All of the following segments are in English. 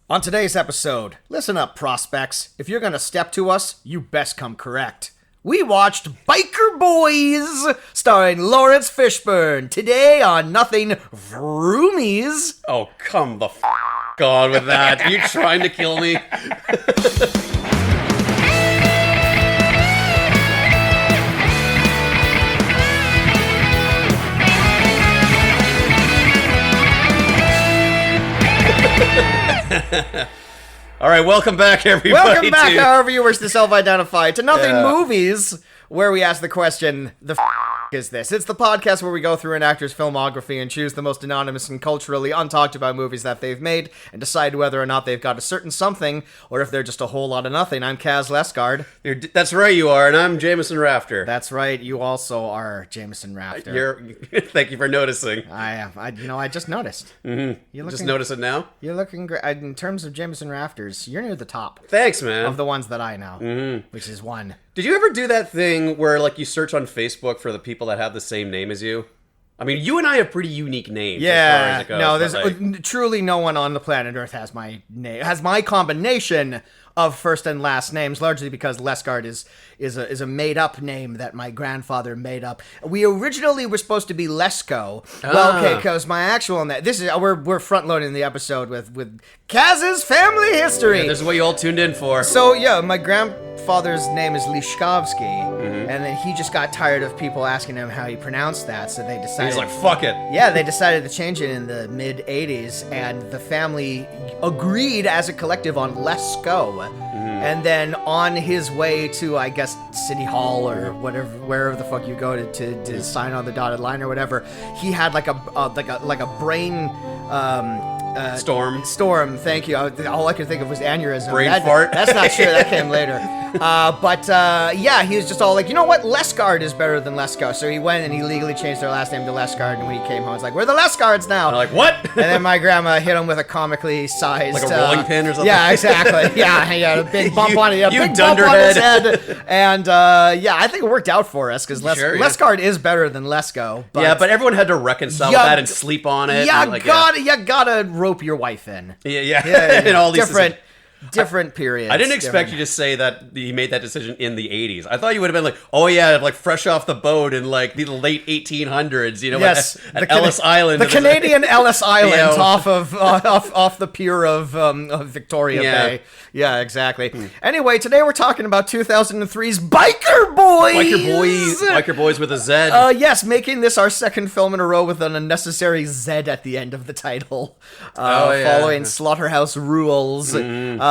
On today's episode, listen up, prospects. If you're gonna step to us, you best come correct. We watched Biker Boyz, starring Laurence Fishburne, today on Nothing Vroomies. Oh, come the f*** on with that. Are you trying to kill me? All right, welcome back, everybody. Welcome back, however you wish to self-identify, to Nothing Movies, where we ask the question, the f*** is this? It's the podcast where we go through an actor's filmography and choose the most anonymous and culturally untalked about movies that they've made and decide whether or not they've got a certain something or if they're just a whole lot of nothing. I'm Kaz Lesgard. That's right, you are, and I'm Jameson Rafter. That's right, you also are Jameson Rafter. Thank you for noticing. I just noticed. Mm-hmm. Just notice it now? You're looking great. In terms of Jameson Rafters, you're near the top. Thanks, man. Of the ones that I know, which is one. Did you ever do that thing where, like, you search on Facebook for the people that have the same name as you? I mean, you and I have pretty unique names. Yeah, as far as it goes, there's truly no one on the planet Earth has my name, has my combination of first and last names, largely because Lesgard is a made up name that my grandfather made up. We originally were supposed to be Lesko. Well, okay, because my actual name. This is we're front loading the episode with Kaz's family history. Yeah, this is what you all tuned in for. So yeah, my grandfather's name is Lishkovsky, and then he just got tired of people asking him how he pronounced that, so they decided. He's like, fuck it. Yeah, they decided to change it in the mid '80s, and the family agreed as a collective on Lesko. And then on his way to, I guess, City Hall or whatever, wherever the fuck you go to sign on the dotted line or whatever, he had like a brain storm. Thank you. All I could think of was aneurysm. Brain fart. That's not true. That came later. Yeah, he was just all like, you know what? Lesgard is better than Lesko. So he went and he legally changed their last name to Lesgard. And when he came home, it's like, we're the Lesgards now. I'm like, what? And then my grandma hit him with a comically sized, like a rolling pin or something. Yeah, exactly. Yeah, he had a big bump on it. You big bump on dunderhead. his head. And yeah, I think it worked out for us because Lesgard is better than Lesko. But everyone had to reconcile with that and sleep on it. You gotta rope your wife in. Yeah. And all these different periods. I didn't expect you to say that he made that decision in the 80s. I thought you would have been like, oh yeah, like fresh off the boat in like the late 1800s, you know, yes, at Ellis Island. The Canadian Ellis Island off the pier of Victoria Bay. Yeah, exactly. Anyway, today we're talking about 2003's Biker Boyz. Biker Boyz with a Z. Yes, making this our second film in a row with an unnecessary Z at the end of the title. Following Slaughterhouse Rules.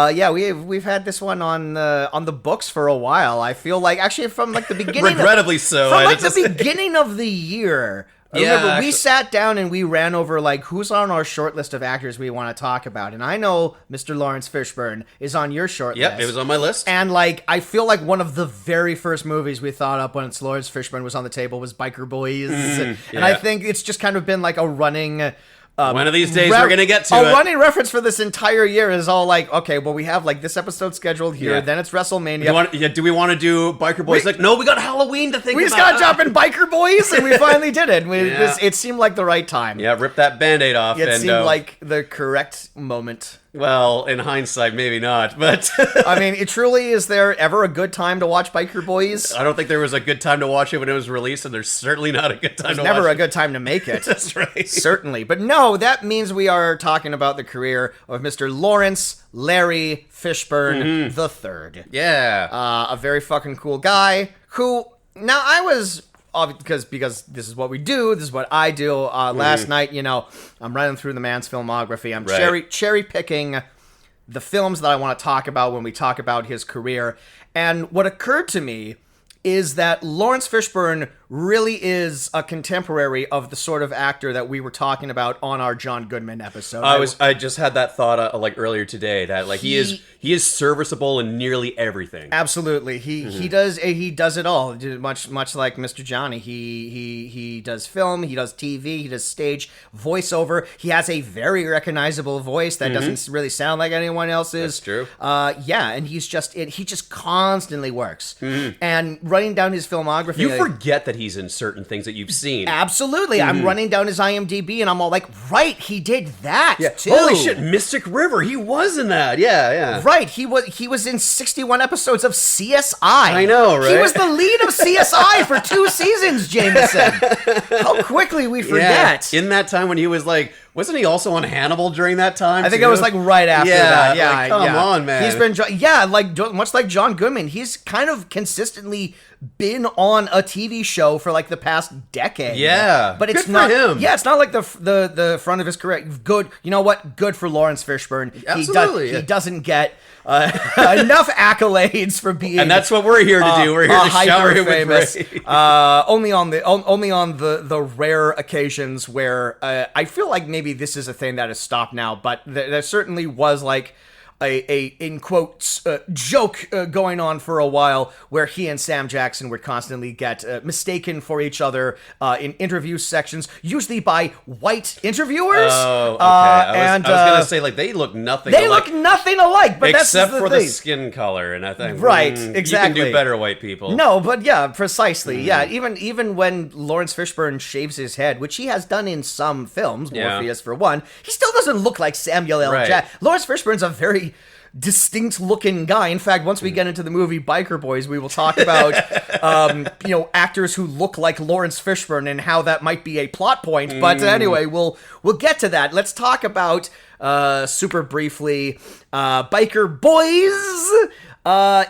Yeah, we've had this one on the books for a while. I feel like actually from like the beginning, regrettably so, from like the beginning of the year. Remember, we sat down and we ran over like who's on our short list of actors we want to talk about, and I know Mr. Laurence Fishburne is on your short list. Yep, it was on my list. And like I feel like one of the very first movies we thought up when Laurence Fishburne was on the table was Biker Boyz, and I think it's just kind of been like a running. One of these days we're going to get to it. A running reference for this entire year is all like, okay, well, we have like this episode scheduled here, then it's WrestleMania. Do we want to do Biker Boyz? No, we got Halloween to think about. We just got to jump in Biker Boyz, and we finally did it. It seemed like the right time. Yeah, rip that Band-Aid off. It seemed like the correct moment. Well, in hindsight, maybe not, but... I mean, is there ever a good time to watch Biker Boyz? I don't think there was a good time to watch it when it was released, and there's certainly not a good time to watch it. There's never a good time to make it. That's right. Certainly. But no, that means we are talking about the career of Mr. Laurence Larry Fishburne the Third. Yeah. A very fucking cool guy who... Now, I was... Because this is what we do, this is what I do. Last night, I'm running through the man's filmography. I'm cherry picking the films that I want to talk about when we talk about his career. And what occurred to me is that Laurence Fishburne really is a contemporary of the sort of actor that we were talking about on our John Goodman episode. I just had that thought like earlier today that like he is serviceable in nearly everything. Absolutely, he does it all. Much like Mr. Johnny, he does film, he does TV, he does stage, voiceover. He has a very recognizable voice that doesn't really sound like anyone else's. That's true. Yeah, and he just constantly works. And running down his filmography. You forget that he's in certain things that you've seen. Absolutely. I'm running down his IMDb, and I'm all like, right, he did that, too. Holy shit, Mystic River, he was in that. Yeah. Right, he was in 61 episodes of CSI. I know, right? He was the lead of CSI for 2 seasons, Jameson. How quickly we forget. Yeah. In that time when he was like, wasn't he also on Hannibal during that time? I think it was like right after that. Yeah, like, come on, man. He's been, much like John Goodman, he's kind of consistently been on a TV show for like the past decade. Yeah, but it's good not for him. Yeah, it's not like the front of his career. Good, you know what? Good for Laurence Fishburne. Absolutely, he doesn't get enough accolades for being, and that's what we're here to do. We're here to shower him with praise. Only on the rare occasions where I feel like maybe this is a thing that has stopped now, but there certainly was like a in quotes joke going on for a while where he and Sam Jackson would constantly get mistaken for each other in interview sections, usually by white interviewers. Oh, okay. I was gonna say like they look nothing. They look nothing alike, but except that's for the the skin color, and I think right, exactly. You can do better, white people. No, but yeah, precisely. Yeah, even when Laurence Fishburne shaves his head, which he has done in some films, Morpheus for one, he still doesn't look like Samuel L. Jackson. Lawrence Fishburne's a very distinct looking guy. In fact, once we get into the movie Biker Boys, we will talk about actors who look like Laurence Fishburne and how that might be a plot point. But anyway, we'll get to that. Let's talk about super briefly Biker Boys.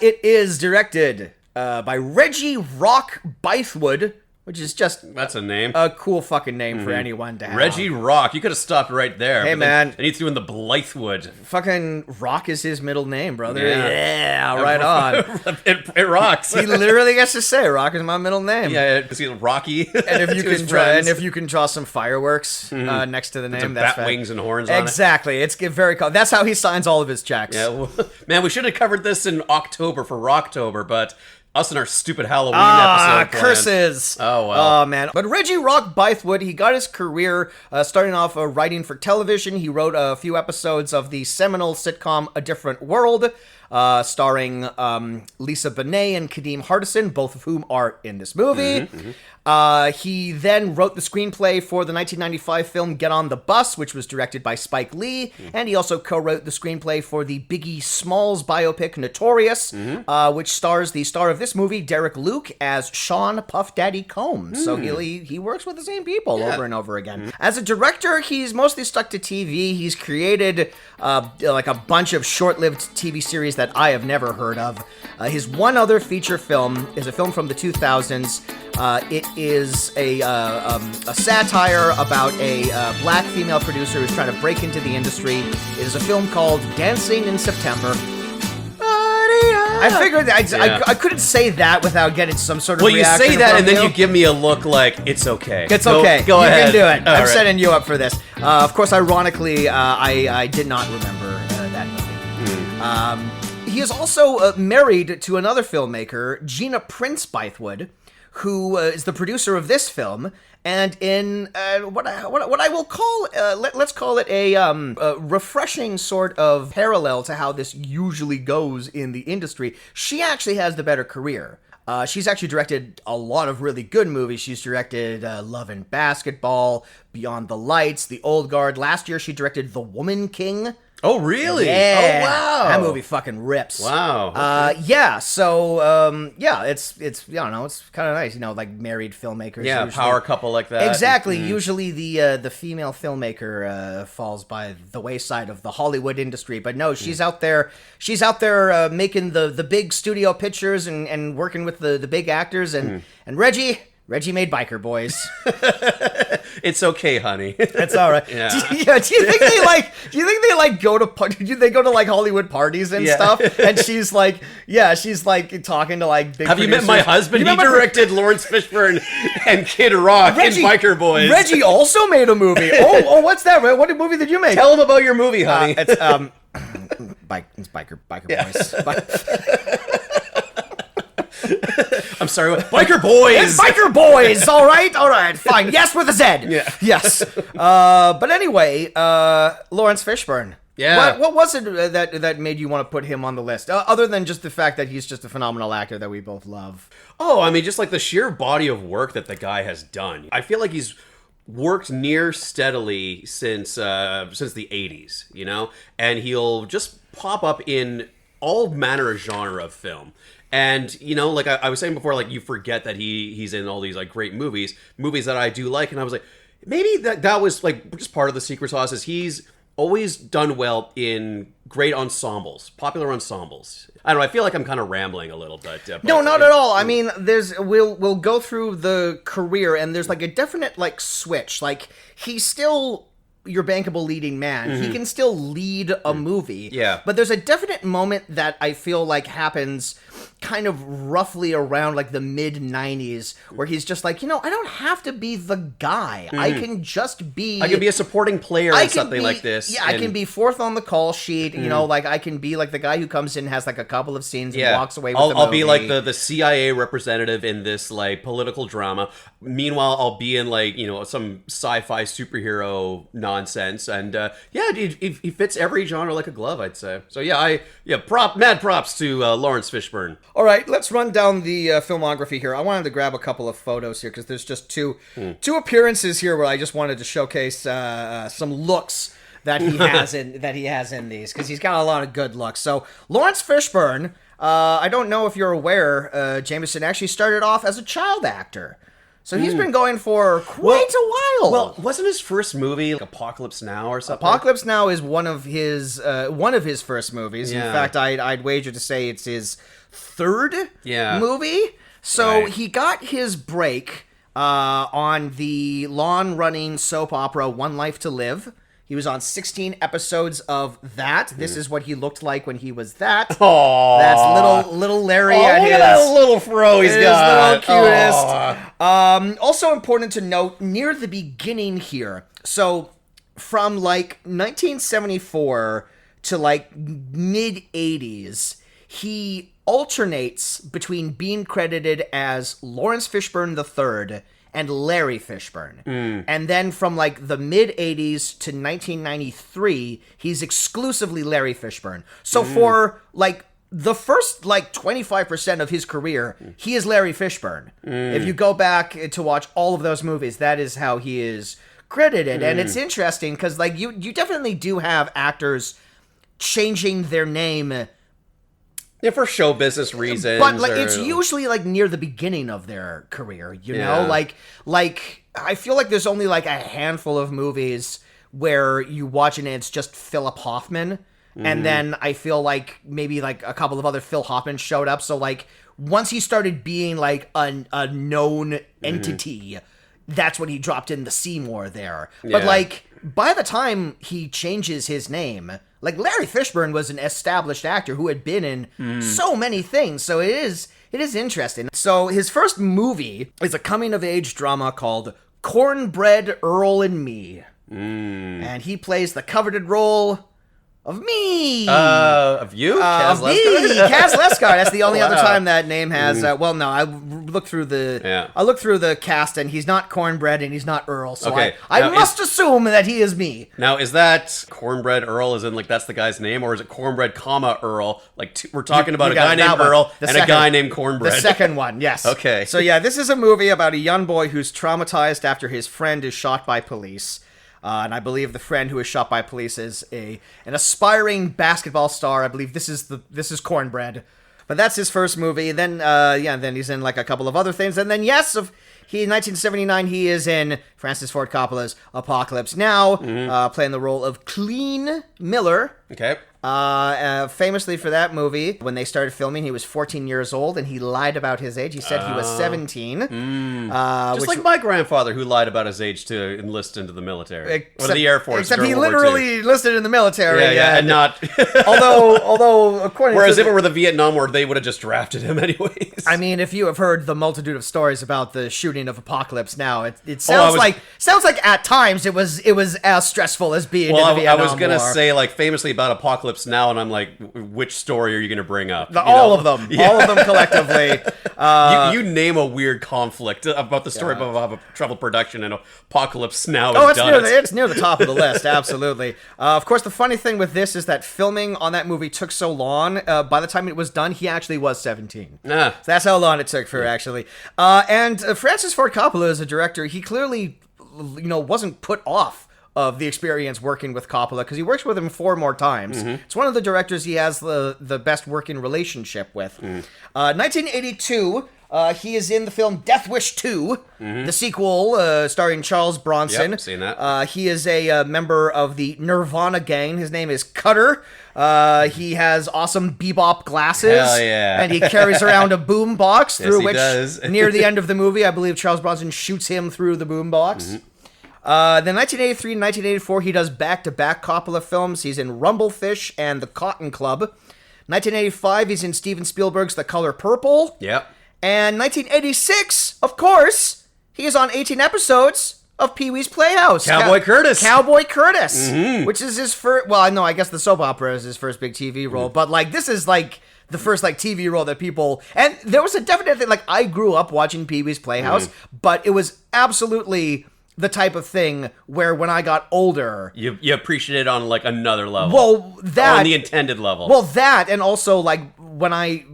It is directed by Reggie Rock Bythewood, which is just that's a name, a cool fucking name for anyone to have. Reggie Rock. You could have stopped right there. Hey man, and he threw in the Blythewood. Fucking Rock is his middle name, brother. Yeah, right on. it rocks. He literally gets to say Rock is my middle name. Yeah, because he's Rocky. And if you can draw some fireworks next to the name, that's bat wings and horns. On exactly. It's very cool. That's how he signs all of his checks. Yeah, well, man, we should have covered this in October for Rocktober, but. Us and our stupid Halloween episode plan. Curses. Oh, well. Oh, man. But Reggie Rock Bythewood, he got his career starting off writing for television. He wrote a few episodes of the seminal sitcom A Different World, starring Lisa Bonet and Kadeem Hardison, both of whom are in this movie. He then wrote the screenplay for the 1995 film Get on the Bus, which was directed by Spike Lee, and he also co-wrote the screenplay for the Biggie Smalls biopic Notorious, which stars the star of this movie, Derek Luke, as Sean Puff Daddy Combs. So he works with the same people over and over again. As a director, he's mostly stuck to TV. He's created like a bunch of short-lived TV series that I have never heard of. His one other feature film is a film from the 2000s. It is a satire about a black female producer who's trying to break into the industry. It is a film called Dancing in September. I figured I couldn't say that without getting some sort of reaction. Well, you say that and then you give me a look like, it's okay. It's okay. Go ahead. You can do it. I'm right. setting you up for this. Of course, ironically, I did not remember that movie. He is also married to another filmmaker, Gina Prince Bythewood, who is the producer of this film, and in what I will call, let's call it a refreshing sort of parallel to how this usually goes in the industry, she actually has the better career. She's actually directed a lot of really good movies. She's directed Love and Basketball, Beyond the Lights, The Old Guard. Last year, she directed The Woman King. Oh, really? Yeah. Oh, wow. That movie fucking rips. Wow. Okay. Yeah, so, it's I don't know, it's kind of nice, like married filmmakers. Yeah, usually. Power couple like that. Exactly. Usually the female filmmaker falls by the wayside of the Hollywood industry, but no, she's out there making the big studio pictures and working with the big actors, and Reggie made Biker Boys. It's okay, honey. That's all right. Yeah. Do you think they go to like Hollywood parties and stuff? And she's like talking to like big. Have you met my husband? He directed Laurence Fishburne and Kid Rock in Biker Boys. Reggie also made a movie. Oh, what's that? What movie did you make? Tell him about your movie, honey. It's Biker Boys. I'm sorry, what? Biker Boys! It's Biker Boys! All right, fine. Yes, with a Z. Yeah. Yes. But anyway, Laurence Fishburne. Yeah. What was it that made you want to put him on the list? Other than just the fact that he's just a phenomenal actor that we both love. Oh, I mean, just like the sheer body of work that the guy has done. I feel like he's worked near steadily since the 80s, you know? And he'll just pop up in all manner of genre of film. And, you know, like I was saying before, like, you forget that he's in all these, like, great movies that I do like. And I was like, maybe that was, like, just part of the secret sauce is he's always done well in great ensembles, popular ensembles. I don't know, I feel like I'm kind of rambling a little bit. No, not at all. I mean, we'll go through the career, and there's like a definite like switch. Like, he's still your bankable leading man. He can still lead a movie. Yeah. But there's a definite moment that I feel like happens kind of roughly around like the mid-90s where he's just like, you know, I don't have to be the guy. I can just be... I can be a supporting player in something like this. Yeah, I can be fourth on the call sheet. You know, like I can be like the guy who comes in, has like a couple of scenes and walks away with the movie. I'll be like the CIA representative in this like political drama. Meanwhile, I'll be in like, you know, some sci-fi superhero nonsense. And he fits every genre like a glove, I'd say. So mad props to Laurence Fishburne. All right, let's run down the filmography here. I wanted to grab a couple of photos here because there's just two appearances here where I just wanted to showcase some looks that he has in these because he's got a lot of good looks. So Laurence Fishburne, I don't know if you're aware, Jameson actually started off as a child actor. So he's been going for quite a while. Well, wasn't his first movie like Apocalypse Now or something? Apocalypse Now is one of his first movies. Yeah. In fact, I'd wager to say it's his third movie. So he got his break on the long-running soap opera One Life to Live. He was on 16 episodes of that. This is what he looked like when he was that. Aww. That's little Larry at look his... at that little fro he's got. His little cutest. Also important to note, near the beginning here, so from like 1974 to like mid-80s, he alternates between being credited as Laurence Fishburne III and Larry Fishburne. And then from like the mid-80s to 1993, he's exclusively Larry Fishburne. So for like the first like 25% of his career, he is Larry Fishburne. If you go back to watch all of those movies, that is how he is credited. And it's interesting because like you definitely do have actors changing their name. Yeah, for show business reasons. But like it's usually like near the beginning of their career, you know? Like I feel like there's only like a handful of movies where you watch and it's just Philip Hoffman. And then I feel like maybe like a couple of other Phil Hoffman showed up. So like once he started being like a known entity, that's when he dropped in the Seymour there. But like by the time he changes his name, like Larry Fishburne was an established actor who had been in so many things. So it is interesting. So his first movie is a coming-of-age drama called Cornbread, Earl and Me. And he plays the coveted role of me. Of you? Kaz Lescar? Kaz Lescar. That's the only other time that name has... well, no, I looked through the cast, and he's not Cornbread, and he's not Earl, so I must assume that he is me. Now, is that Cornbread Earl, as in, like, that's the guy's name, or is it Cornbread, Earl? Like, we're talking about a guy named Earl and a guy named Cornbread. The second one, yes. Okay. So, yeah, this is a movie about a young boy who's traumatized after his friend is shot by police. And I believe the friend who is shot by police is an aspiring basketball star. I believe this is Cornbread. But that's his first movie. Then then he's in like a couple of other things. And then in 1979 he is in Francis Ford Coppola's Apocalypse Now, playing the role of Cleen Miller. Okay. Famously for that movie, when they started filming, he was 14 years old, and he lied about his age. He said he was 17. Just like my grandfather, who lied about his age to enlist into the military. Or the Air Force. Except he literally enlisted in the military. And not... although, according Whereas to... if it were the Vietnam War, they would have just drafted him anyways. I mean, if you have heard the multitude of stories about the shooting of Apocalypse Now, it sounds like at times it was as stressful as being in the Vietnam War. I was going to say, like, famously about Apocalypse Now, and I'm like, which story are you going to bring up? All of them collectively. You name a weird conflict about the story of a troubled production and Apocalypse Now is it's near the top of the list, absolutely. Of course, the funny thing with this is that filming on that movie took so long. By the time it was done, he actually was 17. So that's how long it took for actually. And Francis Ford Coppola, as a director, he clearly, wasn't put off of the experience working with Coppola, because he works with him 4 more times. It's one of the directors he has the best working relationship with. 1982, he is in the film Death Wish 2, the sequel starring Charles Bronson. Yep, seen that. He is a member of the Nirvana gang. His name is Cutter. He has awesome bebop glasses. Hell yeah. And he carries around a boom box through which, does. near the end of the movie, I believe Charles Bronson shoots him through the boom box. Then 1983 and 1984, he does back-to-back Coppola films. He's in Rumblefish and The Cotton Club. 1985, he's in Steven Spielberg's The Color Purple. Yep. And 1986, of course, he is on 18 episodes of Pee-wee's Playhouse. Cowboy Curtis. Cowboy Curtis, which is his first... Well, no, I guess the soap opera is his first big TV role. But, this is, the first, TV role that people... And there was a definite thing, I grew up watching Pee-wee's Playhouse, but it was absolutely... the type of thing where when I got older... You appreciate it on, another level. Well, that... on the intended level. Well, that, and also, when I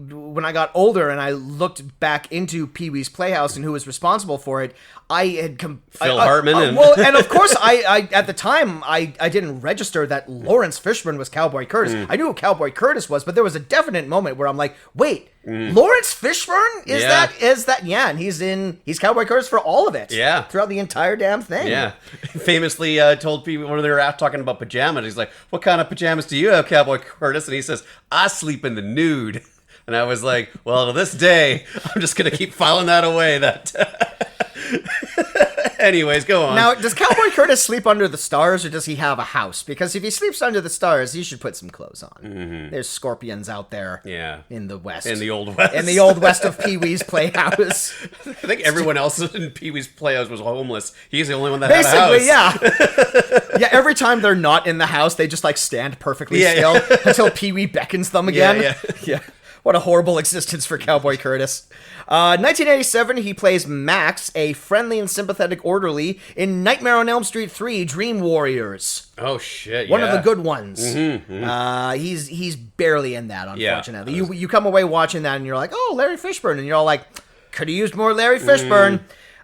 got older and I looked back into Pee-wee's Playhouse and who was responsible for it, I had... Phil Hartman. Well, and of course, I at the time, I didn't register that Laurence Fishburne was Cowboy Curtis. I knew who Cowboy Curtis was, but there was a definite moment where I'm like, wait... Laurence Fishburne? Is that? Yeah, and he's Cowboy Curtis for all of it. Yeah. Throughout the entire damn thing. Yeah. Famously told people when they were out talking about pajamas, he's like, what kind of pajamas do you have, Cowboy Curtis? And he says, I sleep in the nude. And I was like, well, to this day, I'm just going to keep filing that away. Anyways, go on. Now, does Cowboy Curtis sleep under the stars, or does he have a house? Because if he sleeps under the stars, he should put some clothes on. There's scorpions out there in the West. In the Old West. In the Old West of Pee-wee's Playhouse. I think everyone else in Pee-wee's Playhouse was homeless. He's the only one that had a house. Basically, yeah. Yeah, every time they're not in the house, they just, stand perfectly still until Pee-wee beckons them again. Yeah. What a horrible existence for Cowboy Curtis. 1987, he plays Max, a friendly and sympathetic orderly in Nightmare on Elm Street 3, Dream Warriors. Oh, shit, One of the good ones. He's barely in that, unfortunately. Yeah. You come away watching that and you're like, oh, Larry Fishburne. And you're all like, could have used more Larry Fishburne.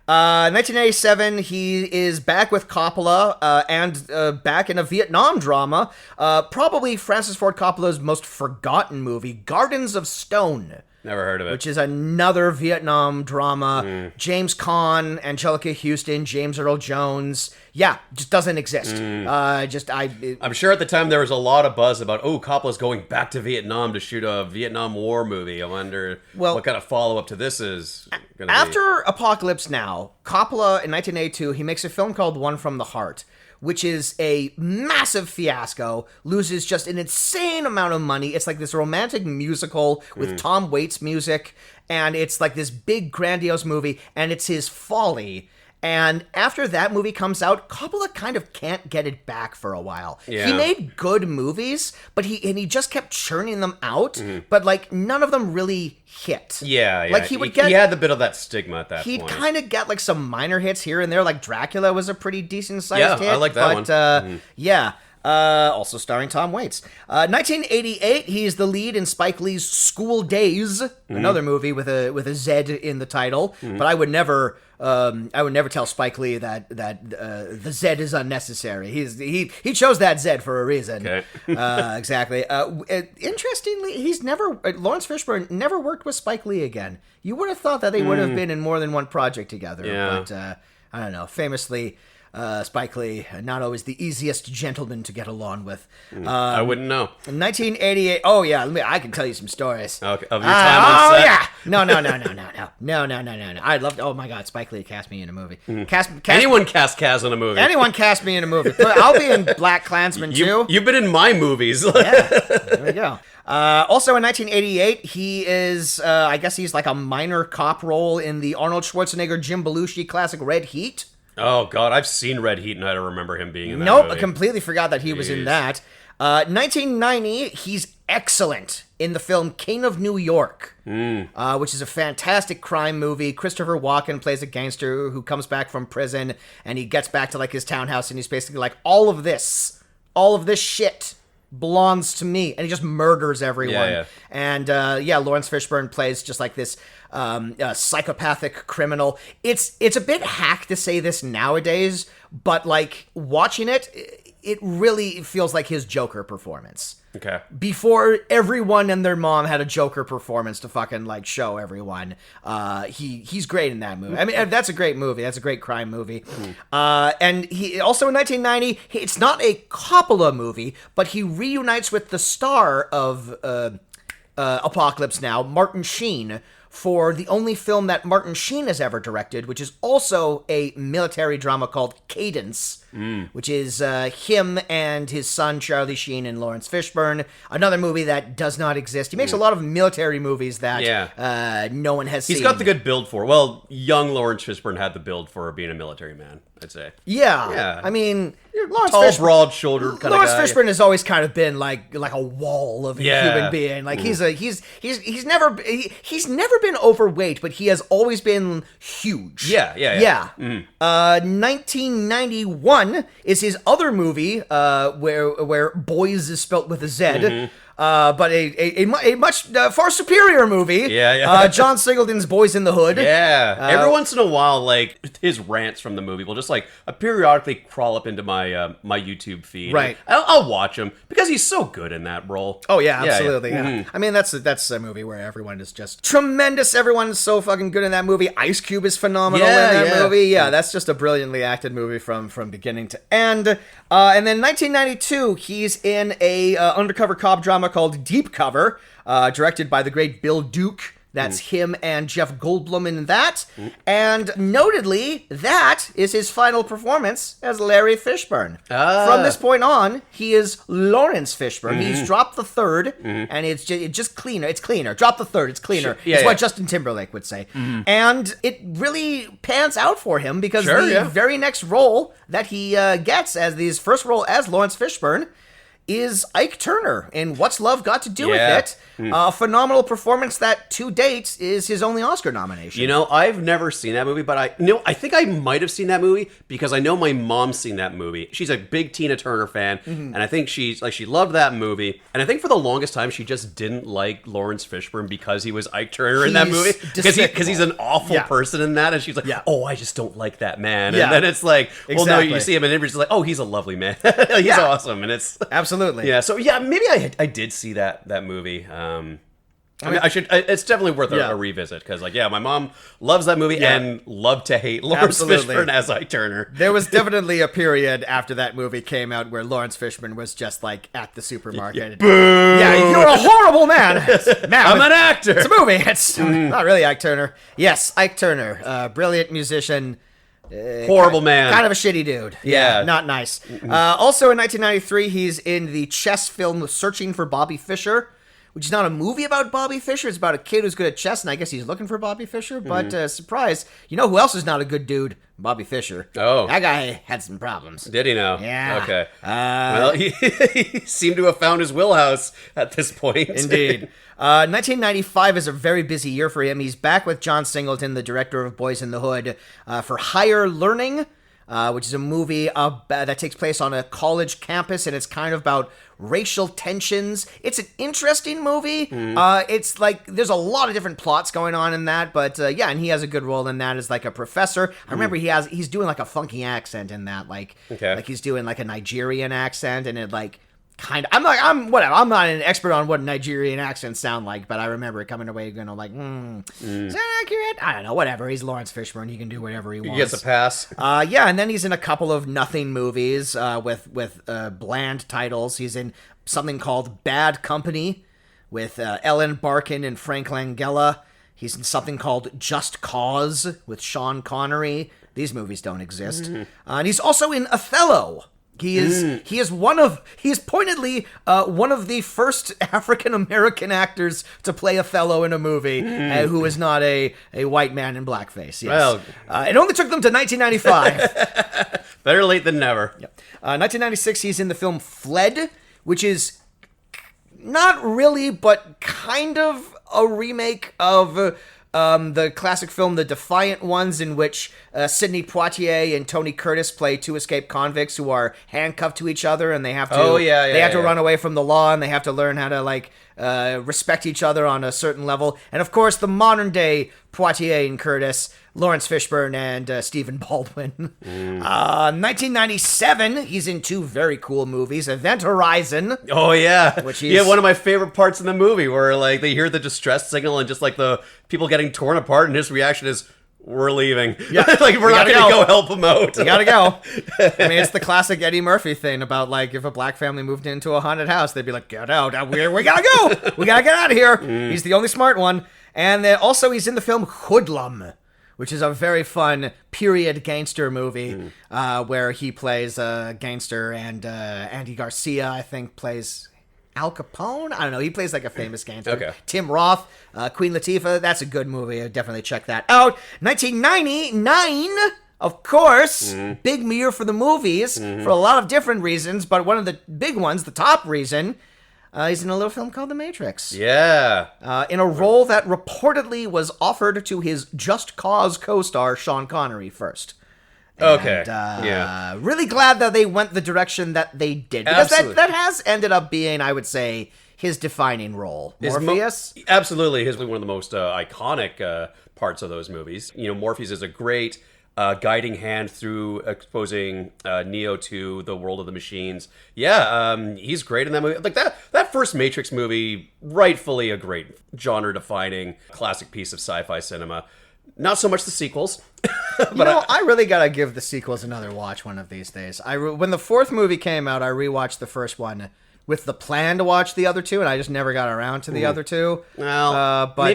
1987, he is back with Coppola and back in a Vietnam drama. Probably Francis Ford Coppola's most forgotten movie, Gardens of Stone. Never heard of it. Which is another Vietnam drama. James Caan, Angelica Houston, James Earl Jones. Yeah, just doesn't exist. I'm sure at the time there was a lot of buzz about, Coppola's going back to Vietnam to shoot a Vietnam War movie. I wonder what kind of follow-up to this is going to be. After Apocalypse Now, Coppola, in 1982, he makes a film called One from the Heart, which is a massive fiasco, loses just an insane amount of money. It's like this romantic musical with Tom Waits music, and it's like this big, grandiose movie, and it's his folly. And after that movie comes out, Coppola kind of can't get it back for a while. Yeah. He made good movies, but he just kept churning them out, but none of them really hit. Yeah. He had a bit of that stigma at that point. He'd kind of get some minor hits here and there, like Dracula was a pretty decent sized hit. Yeah, I like that one. Yeah. Also starring Tom Waits. 1988, he's the lead in Spike Lee's School Days, another movie with a Z in the title. But I would never tell Spike Lee that the Z is unnecessary. He chose that Z for a reason. Okay. Exactly. Interestingly, Laurence Fishburne never worked with Spike Lee again. You would have thought that they would have been in more than one project together. Yeah. But I don't know. Famously, Spike Lee, not always the easiest gentleman to get along with. I wouldn't know. In 1988, oh yeah, I can tell you some stories. Okay, of your time on set? Oh yeah, no. I'd love to, oh my god, Spike Lee cast me in a movie. Anyone cast Kaz in a movie. Anyone cast me in a movie. I'll be in Black Klansman too. You've been in my movies. Yeah, there we go. Also in 1988, he is, I guess he's like a minor cop role in the Arnold Schwarzenegger, Jim Belushi classic Red Heat. Oh, God, I've seen Red Heat, and I don't remember him being in that movie. Nope, I completely forgot that he was in that. 1990, he's excellent in the film King of New York, which is a fantastic crime movie. Christopher Walken plays a gangster who comes back from prison, and he gets back to like his townhouse, and he's basically like, all of this shit belongs to me, and he just murders everyone. Yeah. And Laurence Fishburne plays just like this psychopathic criminal. It's a bit hack to say this nowadays, but like watching it really feels like his Joker performance. Okay. Before everyone and their mom had a Joker performance to fucking like show everyone, he's great in that movie. I mean, that's a great movie. That's a great crime movie. And he also in 1990, it's not a Coppola movie, but he reunites with the star of Apocalypse Now, Martin Sheen, for the only film that Martin Sheen has ever directed, which is also a military drama called Cadence, which is him and his son Charlie Sheen and Laurence Fishburne. Another movie that does not exist. He makes a lot of military movies that no one has seen. He's got the good build for. Well, young Laurence Fishburne had the build for being a military man, I'd say. Yeah. I mean, Laurence tall, Fishburne, broad-shouldered kind Laurence of guy. Fishburne has always kind of been like a wall of a human being. Like he's never been overweight, but he has always been huge. Yeah. 1991 is his other movie where Boyz is spelt with a Z. But a much far superior movie. John Singleton's Boys in the Hood. Every once in a while, like his rants from the movie will just like periodically crawl up into my my YouTube feed. Right. I'll watch him because he's so good in that role. Oh yeah, absolutely. Yeah. I mean, that's a movie where everyone is just tremendous. Everyone's so fucking good in that movie. Ice Cube is phenomenal in that movie. Yeah, that's just a brilliantly acted movie from beginning to end. And then 1992, he's in a undercover cop drama called Deep Cover, directed by the great Bill Duke. That's him and Jeff Goldblum in that. And notedly, that is his final performance as Larry Fishburne. From this point on, he is Laurence Fishburne. He's dropped the third, and it's just cleaner. It's cleaner. Drop the third, it's cleaner. It's what Justin Timberlake would say. And it really pans out for him because the very next role that he gets as his first role as Laurence Fishburne is Ike Turner in What's Love Got to Do with It? A phenomenal performance that, to date, is his only Oscar nomination. You know, I've never seen that movie, but I think I might have seen that movie because I know my mom's seen that movie. She's a big Tina Turner fan, and I think she loved that movie. And I think for the longest time, she just didn't like Laurence Fishburne because he was Ike Turner in that movie. Because he's an awful person in that, and she's like, oh, I just don't like that man. And then it's like, well, no, you see him, and everybody's like, oh, he's a lovely man. He's awesome, and it's... Absolutely. Yeah, so maybe I did see that movie. I mean, it's definitely worth a revisit because, my mom loves that movie and loved to hate Laurence Fishburne as Ike Turner. There was definitely a period after that movie came out where Laurence Fishburne was just like at the supermarket. Boo! Yeah, you're a horrible man. I'm an actor. It's a movie. It's not really Ike Turner. Yes, Ike Turner, brilliant musician. Horrible man. Kind of a shitty dude. Yeah. Not nice. Also in 1993, he's in the chess film Searching for Bobby Fischer, which is not a movie about Bobby Fischer. It's about a kid who's good at chess, and I guess he's looking for Bobby Fischer. But surprise, you know who else is not a good dude? Bobby Fischer. Oh. That guy had some problems. Did he now? Yeah. Okay. Well, he seemed to have found his wheelhouse at this point. Indeed. 1995 is a very busy year for him. He's back with John Singleton, the director of Boyz in the Hood, for Higher Learning, which is a movie that takes place on a college campus, and it's kind of about racial tensions. It's an interesting movie. It's like there's a lot of different plots going on in that, but and he has a good role in that as like a professor. I remember he's doing like a funky accent in that, like he's doing like a Nigerian accent, and it like kind of, I'm not an expert on what Nigerian accents sound like, but I remember it coming away going like, is that accurate? I don't know, whatever. He's Laurence Fishburne. He can do whatever he wants. He gets a pass. And then he's in a couple of nothing movies with bland titles. He's in something called Bad Company with Ellen Barkin and Frank Langella. He's in something called Just Cause with Sean Connery. These movies don't exist. And he's also in Othello. He is pointedly one of the first African American actors to play Othello in a movie, who is not a white man in blackface. Yes. Well, it only took them to 1995. Better late than never. 1996, he's in the film Fled, which is not really, but kind of a remake of the classic film The Defiant Ones, in which Sidney Poitier and Tony Curtis play two escaped convicts who are handcuffed to each other, and they have to to run away from the law, and they have to learn how to respect each other on a certain level. And of course, the modern day Poitier and Curtis, Laurence Fishburne and Stephen Baldwin. 1997, he's in two very cool movies. Event Horizon. Oh, yeah. Which is... one of my favorite parts in the movie, where like they hear the distress signal and just like the people getting torn apart, and his reaction is, we're leaving. Yeah. Like, we're not going to go help them out. You gotta go. I mean, it's the classic Eddie Murphy thing about, like, if a black family moved into a haunted house, they'd be like, get out. We gotta go. We gotta get out of here. He's the only smart one. And then also he's in the film Hoodlum, which is a very fun period gangster movie where he plays a gangster, and Andy Garcia, I think, plays Al Capone? I don't know. He plays like a famous gangster. Okay. Tim Roth, Queen Latifah. That's a good movie. I'd definitely check that out. 1999, of course. Big year for the movies for a lot of different reasons, but one of the big ones, the top reason, he's in a little film called The Matrix. Yeah. In a role that reportedly was offered to his Just Cause co-star Sean Connery first. Okay. And, really glad that they went the direction that they did. Because that has ended up being, I would say, his defining role. Morpheus? Absolutely. His one of the most iconic parts of those movies. You know, Morpheus is a great guiding hand through exposing Neo to the world of the machines. Yeah, he's great in that movie. Like that first Matrix movie, rightfully a great genre-defining classic piece of sci-fi cinema. Not so much the sequels. But I really gotta give the sequels another watch one of these days. When the fourth movie came out, I rewatched the first one with the plan to watch the other two, and I just never got around to the other two. Well, but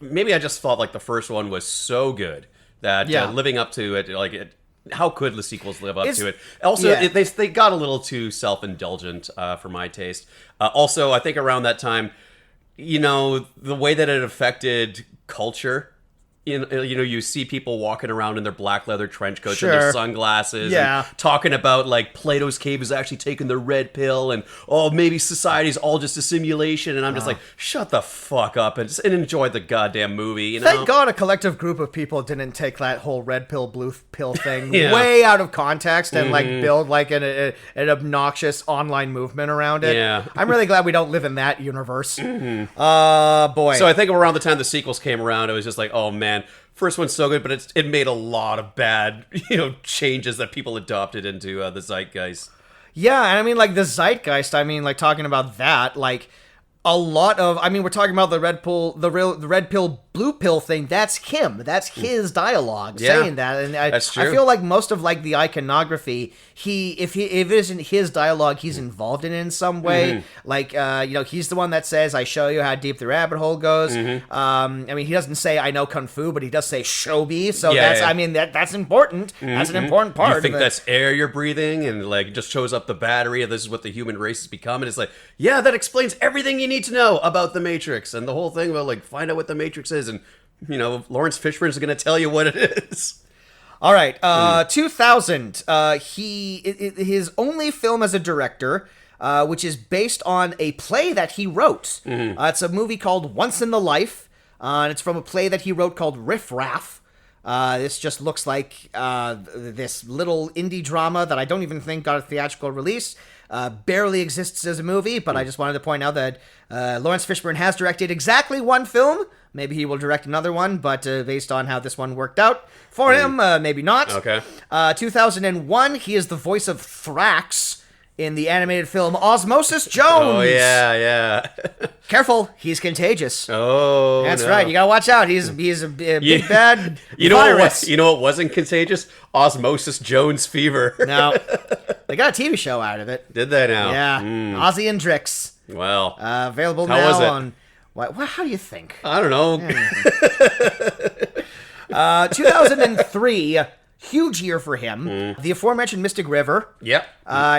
maybe I just felt like the first one was so good that living up to it, how could the sequels live up to it? Also, they got a little too self-indulgent for my taste. Also, I think around that time, you know, the way that it affected culture. You see people walking around in their black leather trench coats and their sunglasses, and talking about like Plato's cave is actually taking the red pill, and maybe society's all just a simulation. And I'm just like, shut the fuck up and enjoy the goddamn movie. You know? Thank God a collective group of people didn't take that whole red pill, blue pill thing way out of context and like build like an obnoxious online movement around it. Yeah. I'm really glad we don't live in that universe. Boy. So I think around the time the sequels came around, it was just like, oh man. First one's so good, but it made a lot of bad, changes that people adopted into the zeitgeist. Yeah, and I mean, like, the zeitgeist, I mean, like, talking about that, like, a lot of, I mean, we're talking about the red pill, blue pill thing. That's him. That's his dialogue saying that. And that's true. I feel like most of like the iconography, if it isn't his dialogue, he's involved in it in some way. Like, he's the one that says, I show you how deep the rabbit hole goes. I mean, he doesn't say, I know Kung Fu, but he does say, show me. So I mean, that's important. That's an important part. You think that's air you're breathing and like it just shows up the battery and this is what the human race has become. And it's like, yeah, that explains everything you need to know about the Matrix and the whole thing about like find out what the Matrix is, and Laurence Fishburne is going to tell you what it is. All right, 2000. His only film as a director, which is based on a play that he wrote. It's a movie called Once in the Life, and it's from a play that he wrote called Riff Raff. This just looks like this little indie drama that I don't even think got a theatrical release. Barely exists as a movie, but I just wanted to point out that Laurence Fishburne has directed exactly one film. Maybe he will direct another one, but based on how this one worked out for him, maybe not. Okay. 2001, he is the voice of Thrax in the animated film Osmosis Jones. Oh, yeah. Careful, he's contagious. Oh, that's right. You gotta watch out. He's a big bad virus. You know what wasn't contagious? Osmosis Jones fever. No, they got a TV show out of it. Did they now? Yeah, Ozzy and Drix. Well, available how now was it? on. What? How do you think? I don't know. 2003. Huge year for him. The aforementioned Mystic River. Yep.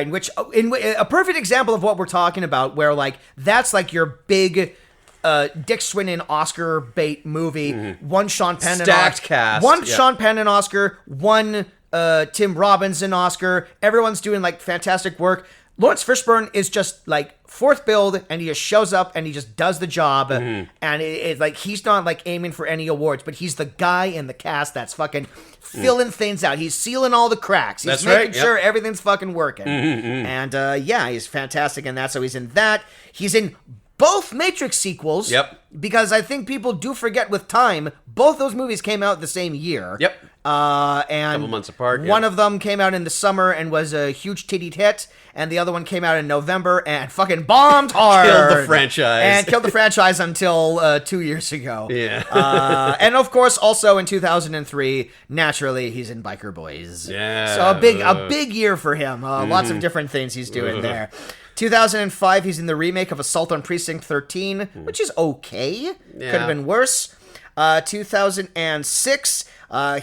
In which a perfect example of what we're talking about, where like that's like your big Dick Swinton Oscar bait movie. One Sean Penn stacked cast. One Sean Penn and Oscar. One Tim Robbins and Oscar. Everyone's doing like fantastic work. Laurence Fishburne is just like fourth build, and he just shows up and he just does the job. And it's like he's not like aiming for any awards, but he's the guy in the cast that's fucking filling things out. He's sealing all the cracks. He's making sure everything's fucking working. And yeah, he's fantastic in that. So he's in that. He's in both Matrix sequels. Because I think people do forget with time, both those movies came out the same year. And a couple months apart. One of them came out in the summer and was a huge titty hit, and the other one came out in November and fucking bombed hard. Killed the franchise. And killed the franchise until 2 years ago. And of course, also in 2003, naturally, he's in Biker Boyz. So a big year for him. Lots of different things he's doing there. 2005, he's in the remake of Assault on Precinct 13, which is okay. Could have been worse. 2006,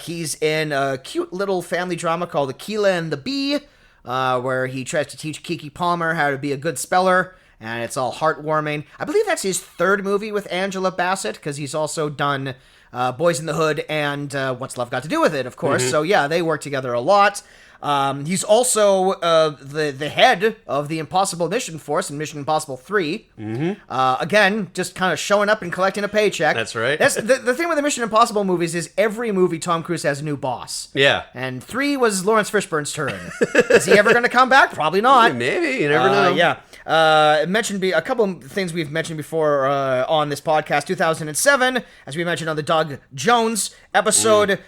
he's in a cute little family drama called Aquila and the Bee, where he tries to teach Keke Palmer how to be a good speller, and it's all heartwarming. I believe that's his third movie with Angela Bassett, because he's also done Boys in the Hood and What's Love Got to Do with It, of course. So yeah, they work together a lot. He's also the head of the Impossible Mission Force in Mission Impossible 3. Again, just kind of showing up and collecting a paycheck. That's right. That's the thing with the Mission Impossible movies is every movie Tom Cruise has a new boss. And 3 was Laurence Fishburne's turn. Is he ever going to come back? Probably not. Maybe. You never know. Mentioned a couple of things we've mentioned before on this podcast. 2007, as we mentioned on the Doug Jones episode,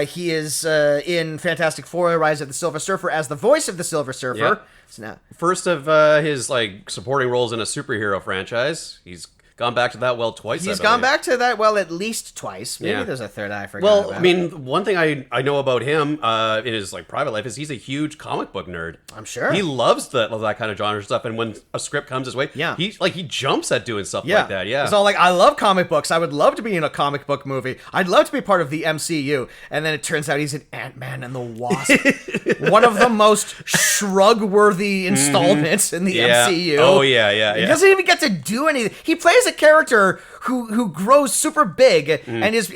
he is in Fantastic Four: Rise of the Silver Surfer as the voice of the Silver Surfer. First of his like supporting roles in a superhero franchise. He's gone back to that well twice. He's gone back to that well at least twice. Maybe there's a third I forgot about. I mean, one thing I know about him in his like private life is he's a huge comic book nerd. I'm sure he loves that kind of genre stuff. And when a script comes his way, he jumps at doing stuff like that. It's all like, I love comic books. I would love to be in a comic book movie. I'd love to be part of the MCU. And then it turns out he's in Ant-Man and the Wasp, one of the most shrug-worthy installments in the MCU. Oh yeah. He doesn't even get to do anything. He plays a character who grows super big, and his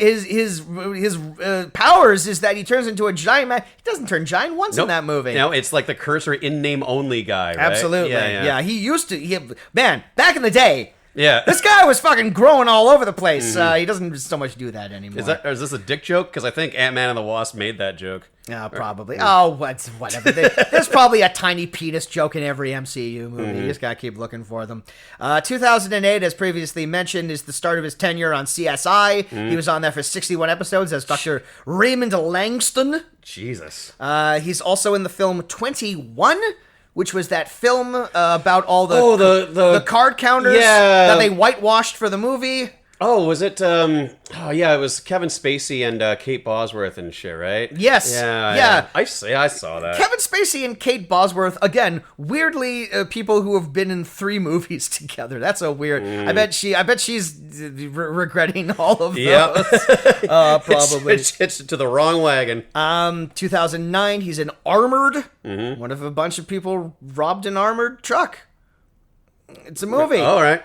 powers is that he turns into a giant man. He doesn't turn giant once in that movie. No, it's like the cursory in name only guy. Right? Absolutely. Yeah. He used to. Man, back in the day. Yeah. This guy was fucking growing all over the place. He doesn't so much do that anymore. Is this a dick joke? Because I think Ant-Man and the Wasp made that joke. Yeah, probably. Whatever. There's probably a tiny penis joke in every MCU movie. You just gotta keep looking for them. 2008, as previously mentioned, is the start of his tenure on CSI. He was on there for 61 episodes as Dr. Raymond Langston. Jesus. He's also in the film 21, which was that film about all the card counters that they whitewashed for the movie. Oh, was it? It was Kevin Spacey and Kate Bosworth and shit, right? Yes. Yeah. I saw that. Kevin Spacey and Kate Bosworth, again, weirdly, people who have been in 3 movies together. That's so weird. I bet she's regretting all of those. Probably. It's to the wrong wagon. 2009, he's in Armored. One of a bunch of people robbed an armored truck. It's a movie. All right.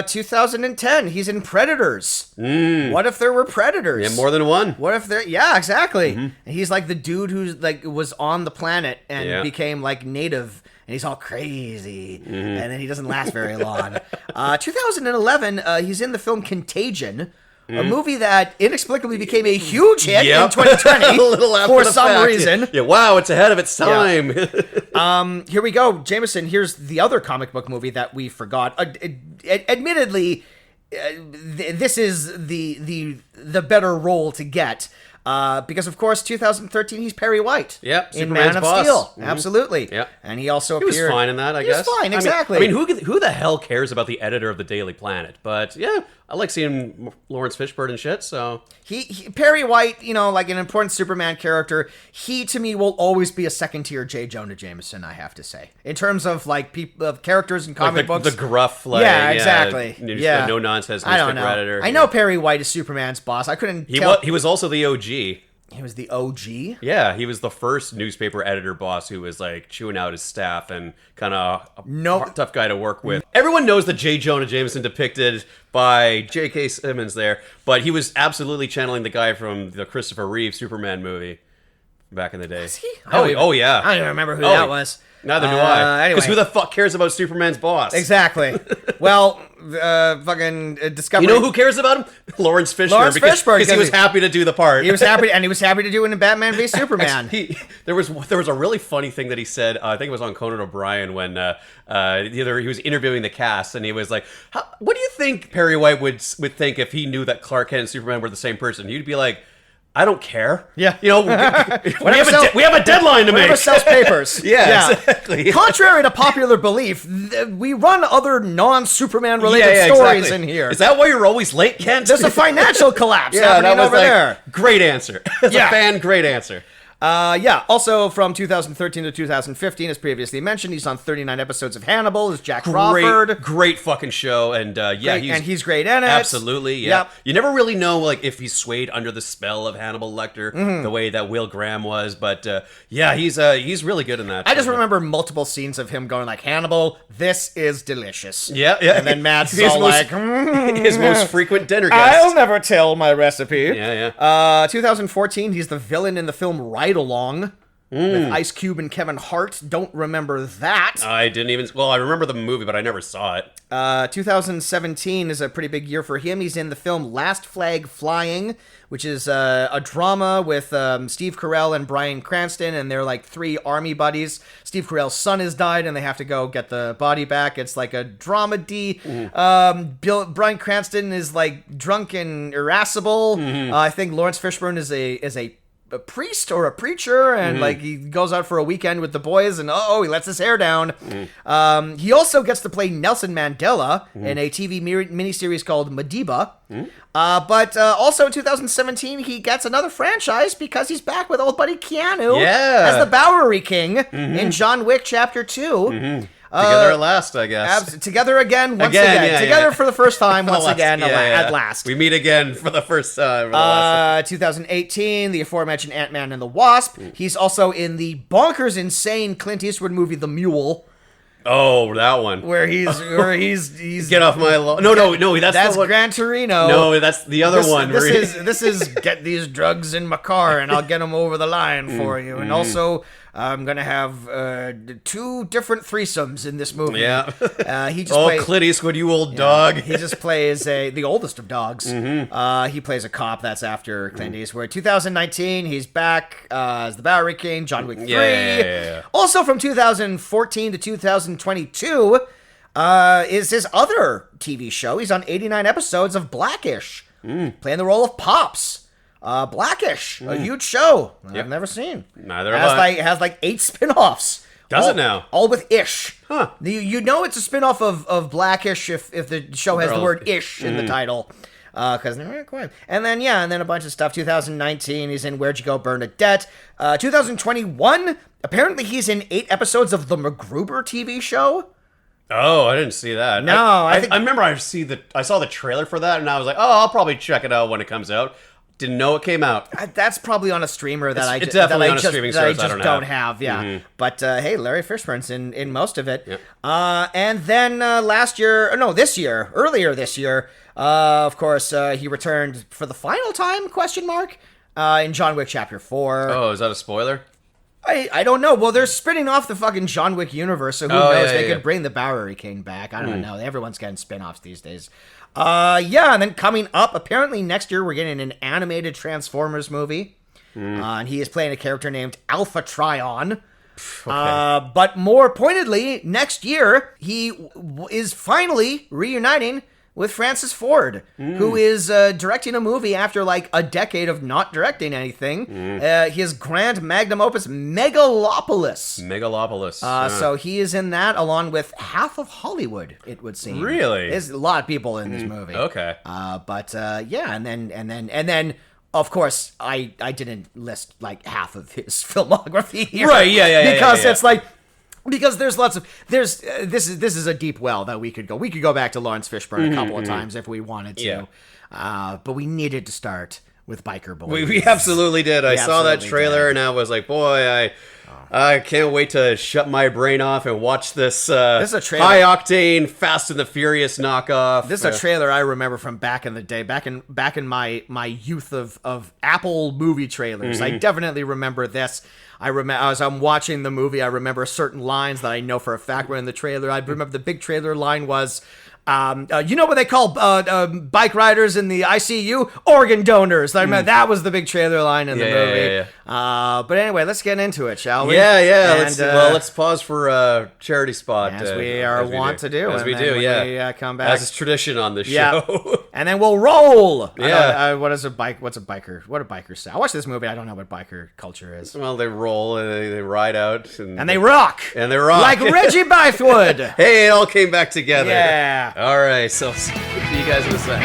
2010, he's in Predators. What if there were Predators? Yeah, more than one. What if there? Yeah, exactly. And he's like the dude who's like was on the planet and became like native, and he's all crazy, and then he doesn't last very long. 2011, he's in the film Contagion. A movie that inexplicably became a huge hit in 2020 a little after for the some fact. reason. Yeah, wow, it's ahead of its time. Here we go, Jameson. Here's the other comic book movie that we forgot. Admittedly, this is the better role to get. Because of course, 2013, he's Perry White. Yep, in Superman's Man of boss. Steel. Absolutely. Yep. And he also He was appeared. fine in that, I guess. He was fine, exactly. I mean, who the hell cares about the editor of the Daily Planet? But yeah, I like seeing Laurence Fishburne and shit. So Perry White, like an important Superman character. He to me will always be a second tier J. Jonah Jameson. I have to say, in terms of like of characters in comic books, the gruff, like exactly, no nonsense. I don't know. Editor. I know Perry White is Superman's boss. I couldn't. He was also the OG. He was the OG? Yeah, he was the first newspaper editor boss who was like chewing out his staff and kind of a tough guy to work with. Everyone knows the J. Jonah Jameson depicted by J.K. Simmons there, but he was absolutely channeling the guy from the Christopher Reeve Superman movie. back in the day. Oh, yeah. I don't even remember who that was. Neither do I. Anyway. Because who the fuck cares about Superman's boss? Exactly. Well, fucking Discovery. You know who cares about him? Lawrence Fishburne. Because he was happy to do the part. He was happy to do it in Batman v Superman. There was a really funny thing that he said. I think it was on Conan O'Brien when he was interviewing the cast, and he was like, "What do you think Perry White would think if he knew that Clark Kent and Superman were the same person?" He'd be like, I don't care. Yeah. You know, we have a deadline to make. Whatever sells papers. Yeah, exactly. Contrary to popular belief, we run other non-Superman related stories in here. Is that why you're always late, Kent? There's a financial collapse happening over there. Great answer. As a fan, great answer. Also from 2013 to 2015, as previously mentioned, he's on 39 episodes of Hannibal as Jack Crawford. Great fucking show, and he's great in it. Absolutely, yeah. Yep. You never really know if he's swayed under the spell of Hannibal Lecter the way that Will Graham was, but he's really good in that. I just remember multiple scenes of him going like, Hannibal, this is delicious. Yeah. And then Matt's all his most frequent dinner guest. I'll never tell my recipe. Yeah. 2014, he's the villain in the film Ride Along with Ice Cube and Kevin Hart. Don't remember that. I didn't even... Well, I remember the movie, but I never saw it. 2017 is a pretty big year for him. He's in the film Last Flag Flying, which is a drama with Steve Carell and Bryan Cranston, and they're like three army buddies. Steve Carell's son has died, and they have to go get the body back. It's like a dramedy. Bryan Cranston is like drunk and irascible. I think Laurence Fishburne is a priest or a preacher, and like he goes out for a weekend with the boys, and he lets his hair down. He also gets to play Nelson Mandela in a TV miniseries called Madiba. But also in 2017, he gets another franchise because he's back with old buddy Keanu as the Bowery King in John Wick Chapter 2. Together at last, I guess. Together again, once again. Together for the first time, once again, at last. We meet again for the first time. 2018, the aforementioned Ant-Man and the Wasp. He's also in the bonkers insane Clint Eastwood movie, The Mule. Oh, that one. Where he's Get off my lawn. No, that's the one. Gran Torino. No, that's the other one. This is get these drugs in my car and I'll get them over the line for you. And also, I'm gonna have 2 different threesomes in this movie. Yeah. He just Clint Eastwood, you old dog. He just plays the oldest of dogs. He plays a cop. That's after Clint Eastwood. 2019, he's back as the Bowery King, John Wick 3. Yeah. Also from 2014 to 2022 is his other TV show. He's on 89 episodes of Blackish, playing the role of Pops. Blackish, a huge show I've never seen. Neither have I. It has like 8 spin-offs. Does it now? All with ish. Huh. You know it's a spin-off of Blackish if the show has the word ish in the title. Because they're quite. And then a bunch of stuff. 2019, he's in Where'd You Go, Bernadette. 2021, apparently he's in 8 episodes of the MacGruber TV show. Oh, I didn't see that. No, I remember I saw the trailer for that, and I was like, I'll probably check it out when it comes out. Didn't know it came out. That's probably on a streamer that it's definitely on a streaming service I just don't have. Yeah, but hey, Larry Fishburne's in most of it. Yep. And then earlier this year, of course, he returned for the final time? In John Wick Chapter 4. Oh, is that a spoiler? I don't know. Well, they're spinning off the fucking John Wick universe, so who knows? They could bring the Bowery King back. I don't know. Everyone's getting spin-offs these days. And then coming up, apparently next year we're getting an animated Transformers movie. And he is playing a character named Alpha Trion. Okay. But more pointedly, next year he is finally reuniting with Francis Ford, who is directing a movie after like a decade of not directing anything. His grand magnum opus, Megalopolis. So he is in that along with half of Hollywood, it would seem. Really? There's a lot of people in this movie. Okay. And then of course, I didn't list like half of his filmography here. Right, yeah. Because it's like... Because there's lots of this is a deep well that we could go. We could go back to Laurence Fishburne a couple of times if we wanted to. But we needed to start with Biker Boys. We absolutely did. I saw that absolutely trailer did. and I was like, boy, I can't wait to shut my brain off and watch this, is a trailer. high-octane Fast and the Furious knockoff. This is a trailer I remember from back in the day, back in my youth of Apple movie trailers. I definitely remember this. I remember as I'm watching the movie, I remember certain lines that I know for a fact were in the trailer. I remember the big trailer line was, you know what they call bike riders in the ICU? Organ donors. I remember that was the big trailer line in the movie. But anyway, let's get into it, shall we? Yeah. And, let's pause for a charity spot. As we are wont to do. As we do, we come back. As is tradition on this show. And then we'll roll. Yeah. What's a biker? What do bikers say? I watch this movie. I don't know what biker culture is. Well, they roll and they ride out. And they rock. And they rock. Like Reggie Bythewood. Hey, it all came back together. Yeah. All right, so see you guys in a sec.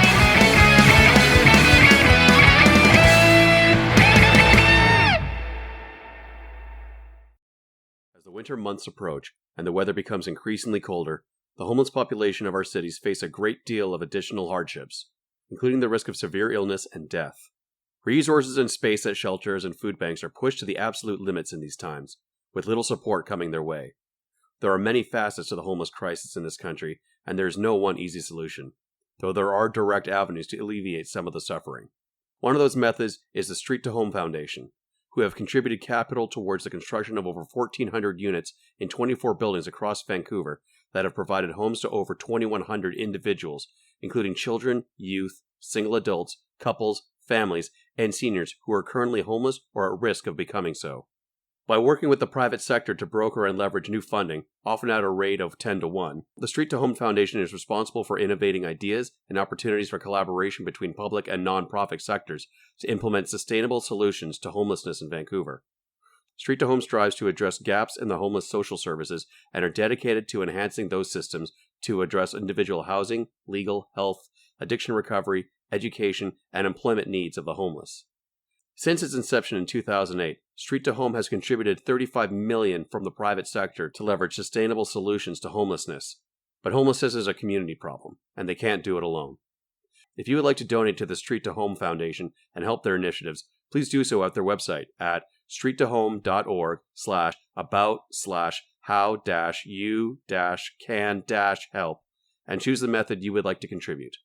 As the winter months approach and the weather becomes increasingly colder, the homeless population of our cities face a great deal of additional hardships, including the risk of severe illness and death. Resources and space at shelters and food banks are pushed to the absolute limits in these times, with little support coming their way. There are many facets to the homeless crisis in this country, and there is no one easy solution, though there are direct avenues to alleviate some of the suffering. One of those methods is the Street to Home Foundation, who have contributed capital towards the construction of over 1,400 units in 24 buildings across Vancouver that have provided homes to over 2,100 individuals, including children, youth, single adults, couples, families, and seniors who are currently homeless or at risk of becoming so. By working with the private sector to broker and leverage new funding, often at a rate of 10 to 1, the Street to Home Foundation is responsible for innovating ideas and opportunities for collaboration between public and non-profit sectors to implement sustainable solutions to homelessness in Vancouver. Street to Home strives to address gaps in the homeless social services and are dedicated to enhancing those systems to address individual housing, legal, health, addiction recovery, education, and employment needs of the homeless. Since its inception in 2008, Street to Home has contributed $35 million from the private sector to leverage sustainable solutions to homelessness. But homelessness is a community problem, and they can't do it alone. If you would like to donate to the Street to Home Foundation and help their initiatives, please do so at their website at streettohome.org/about/how-you-can-help and choose the method you would like to contribute.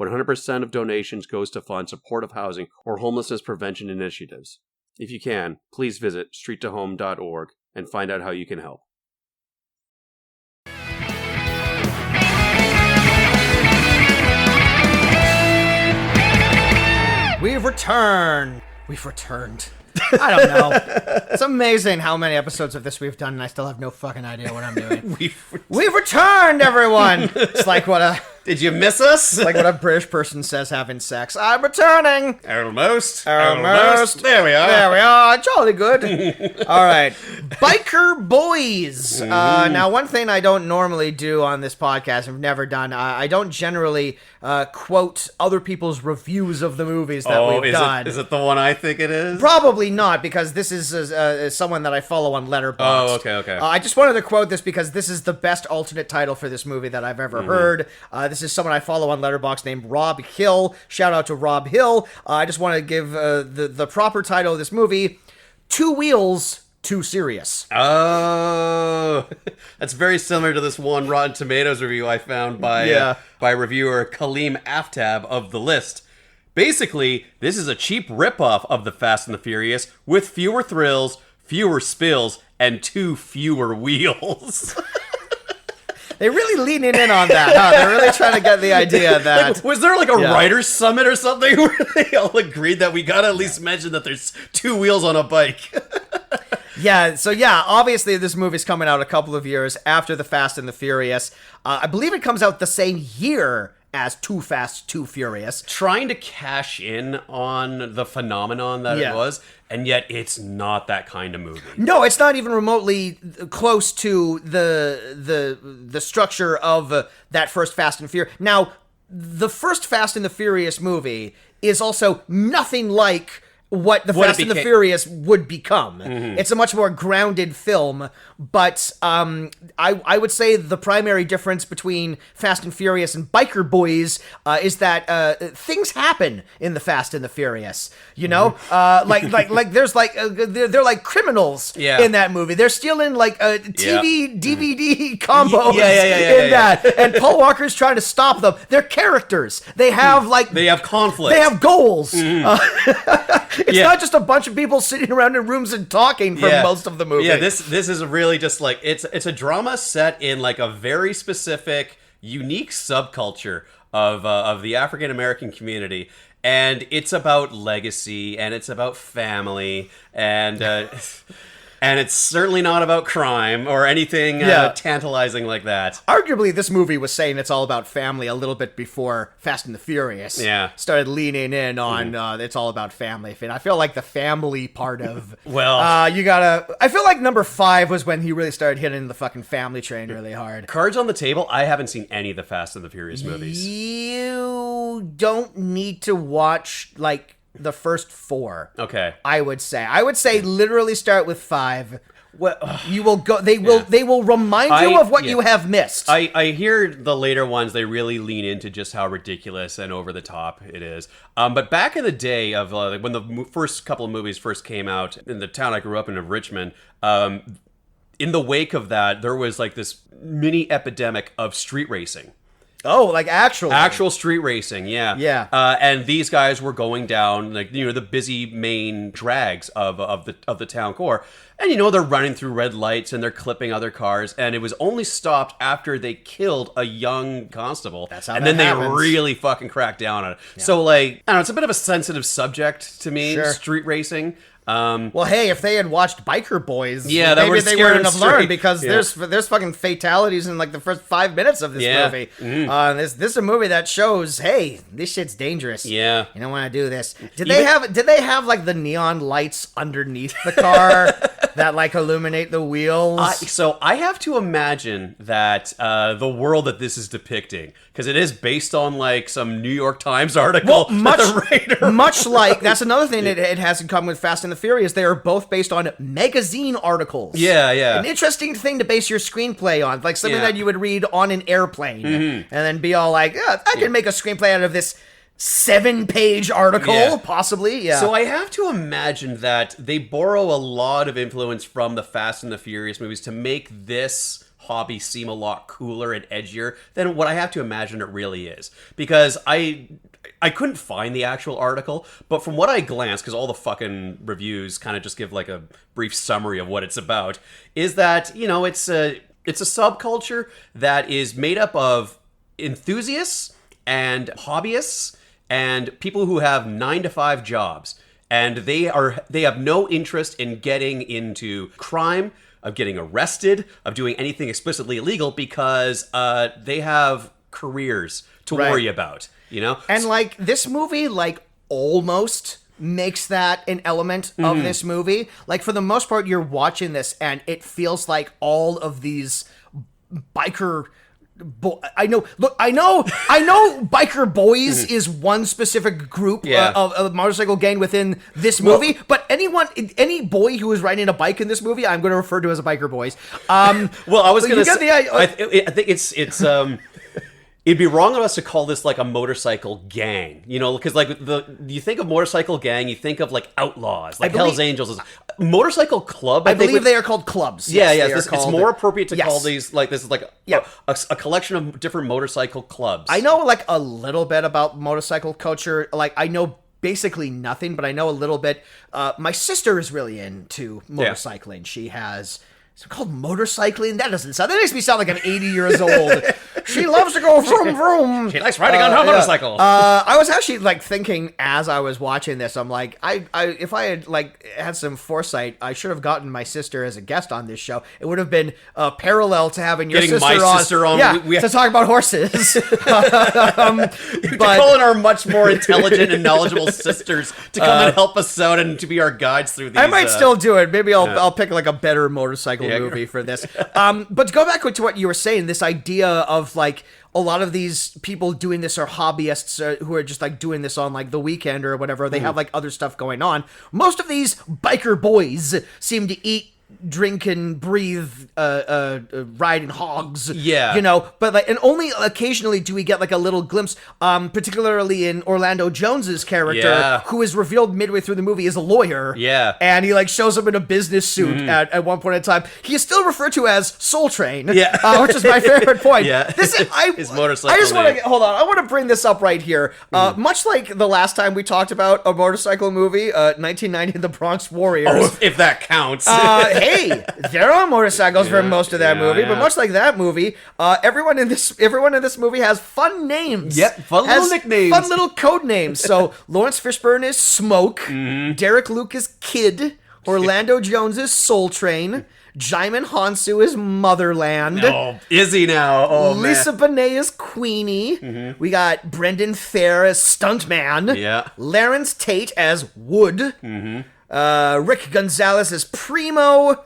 100% of donations goes to fund supportive housing or homelessness prevention initiatives. If you can, please visit streettohome.org and find out how you can help. We've returned. I don't know. It's amazing how many episodes of this we've done, and I still have no fucking idea what I'm doing. We've returned, everyone. It's like what a... Did you miss us? Like what a British person says having sex. I'm returning. Almost. There we are. Jolly good. All right. Biker Boys. Now, one thing I don't normally do on this podcast, I've never done, I don't generally quote other people's reviews of the movies that we've done. Is it the one I think it is? Probably not, because this is someone that I follow on Letterboxd. Oh, okay. I just wanted to quote this because this is the best alternate title for this movie that I've ever heard. This is someone I follow on Letterboxd named Rob Hill. Shout out to Rob Hill. I just want to give the proper title of this movie, Two Wheels, Too Serious. Oh, that's very similar to this one Rotten Tomatoes review I found by reviewer Kaleem Aftab of The List. Basically, this is a cheap ripoff of The Fast and the Furious with fewer thrills, fewer spills, and two fewer wheels. They're really leaning in on that, huh? They're really trying to get the idea that... Like, was there like a writer's summit or something where they all agreed that we gotta at least mention that there's two wheels on a bike? Obviously this movie's coming out a couple of years after The Fast and the Furious. I believe it comes out the same year as Too Fast, Too Furious. Trying to cash in on the phenomenon that it was, and yet it's not that kind of movie. No, it's not even remotely close to the structure of that first Fast and Furious. Now, the first Fast and the Furious movie is also nothing like what the Fast and the Furious would become. It's a much more grounded film, but I would say the primary difference between Fast and Furious and Biker Boyz is that things happen in the Fast and the Furious. You know, like there's like they're like criminals in that movie. They're stealing like TV DVD combos in that, and Paul Walker's trying to stop them. They're characters. They have they have conflict. They have goals. It's not just a bunch of people sitting around in rooms and talking for most of the movie. Yeah, this is really just like it's a drama set in like a very specific, unique subculture of the African American community, and it's about legacy and it's about family and. And it's certainly not about crime or anything tantalizing like that. Arguably, this movie was saying it's all about family a little bit before Fast and the Furious started leaning in on it's all about family. And I feel like the family part of... I feel like number 5 was when he really started hitting the fucking family train really hard. Cards on the table, I haven't seen any of the Fast and the Furious movies. You don't need to watch, like... the first 4. Okay. I would say literally start with 5. Well, you will go. They will remind you of what you have missed. I hear the later ones. They really lean into just how ridiculous and over the top it is. But back in the day of when the first couple of movies first came out in the town I grew up in, of Richmond. In the wake of that, there was like this mini epidemic of street racing. Oh, like actual street racing, yeah. Yeah. And these guys were going down like the busy main drags of the town core, and they're running through red lights and they're clipping other cars, and it was only stopped after they killed a young constable. That's how and that then happens. They really fucking cracked down on it. Yeah. So like I don't know, it's a bit of a sensitive subject to me, street racing. Well, hey, if they had watched Biker Boyz, maybe they wouldn't have learned, because there's fucking fatalities in like the first 5 minutes of this movie. This is a movie that shows, hey, this shit's dangerous. Yeah, you don't want to do this. Did they have like the neon lights underneath the car that like illuminate the wheels? So I have to imagine that the world that this is depicting, because it is based on like some New York Times article. Well, much like that's another thing that it has in common with Fast and the Furious. They are both based on magazine articles. Yeah. An interesting thing to base your screenplay on, like something that you would read on an airplane, and then be all like, I can make a screenplay out of this 7-page article, possibly. Yeah. So I have to imagine that they borrow a lot of influence from the Fast and the Furious movies to make this hobby seem a lot cooler and edgier than what I have to imagine it really is. Because I couldn't find the actual article, but from what I glanced, because all the fucking reviews kind of just give like a brief summary of what it's about, is that, it's a subculture that is made up of enthusiasts and hobbyists and people who have 9-to-5 jobs, and they have no interest in getting into crime, of getting arrested, of doing anything explicitly illegal, because they have careers to worry about, And like this movie, like almost makes that an element of this movie. Like for the most part, you're watching this and it feels like all of these biker. I know Biker Boyz is one specific group of motorcycle gang within this movie, but any boy who is riding a bike in this movie, I'm going to refer to as a Biker Boyz. Well, I was going to say, I think it's it'd be wrong of us to call this like a motorcycle gang, because like you think of motorcycle gang, you think of like outlaws, like Hell's Angels. Motorcycle club, I believe they are called clubs. It's more appropriate to call these like this is like a collection of different motorcycle clubs. I know like a little bit about motorcycle culture. Like I know basically nothing, but I know a little bit. My sister is really into motorcycling. She has. It's called motorcycling? That makes me sound like I'm 80 years old. She loves to go vroom vroom. She likes riding on her motorcycle. I was actually like thinking as I was watching this, I'm like, if I had like had some foresight, I should have gotten my sister as a guest on this show. It would have been parallel to having your sister on. To talk about horses. But calling our much more intelligent and knowledgeable sisters to come and help us out and to be our guides through these. I might still do it. Maybe I'll pick like a better motorcycle movie for this. But to go back to what you were saying, this idea of like a lot of these people doing this are hobbyists who are just like doing this on like the weekend or whatever. They have like other stuff going on. Most of these biker boys seem to eat, drink, and breathe, riding hogs. Yeah. You know, but like, and only occasionally do we get like a little glimpse, particularly in Orlando Jones's character, who is revealed midway through the movie as a lawyer. Yeah. And he like shows up in a business suit at one point in time. He is still referred to as Soul Train. Yeah. Which is my favorite point. Yeah. This is, His motorcycle I just want name. to, hold on, I want to bring this up right here. Much like the last time we talked about a motorcycle movie, 1990, The Bronx Warriors. Oh, if that counts. Hey, there are motorcycles for most of that movie, but much like that movie, everyone in this movie has fun names. Yep, fun little nicknames. Fun little code names. So Laurence Fishburne is Smoke, Derek Luke is Kid, Orlando Jones is Soul Train, Jaimin Hansu is Motherland. Oh, is he now? Oh, Lisa man. Bonet is Queenie. We got Brendan Fair as Stuntman. Yeah. Laurence Tate as Wood. Rick Gonzalez as Primo.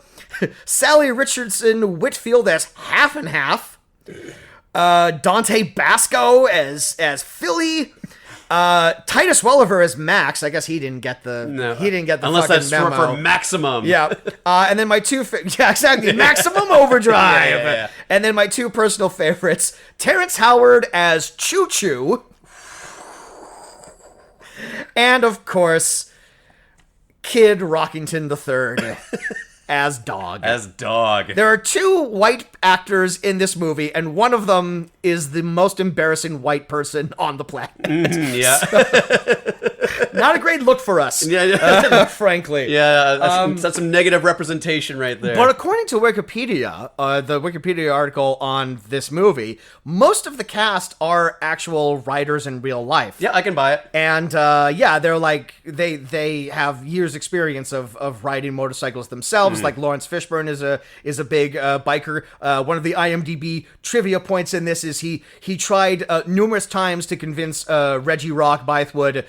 Sally Richardson Whitfield as Half and Half. Dante Basco as Philly. Titus Welliver as Max. I guess he didn't get the unless fucking that's memo. for maximum. Yeah. And then my two exactly, Maximum Overdrive. Yeah. And then my two personal favorites, Terrence Howard as Choo Choo. And of course, Kid Rockington III as Dog. There are two white actors in this movie, and one of them is the most embarrassing white person on the planet. Yeah. Not a great look for us, frankly. Yeah, that's some negative representation right there. But according to Wikipedia, the Wikipedia article on this movie, most of the cast are actual writers in real life. Yeah, I can buy it. And they're like they have years experience of riding motorcycles themselves. Like Laurence Fishburne is a big biker. One of the IMDb trivia points in this is he tried numerous times to convince Reggie Rock Bythewood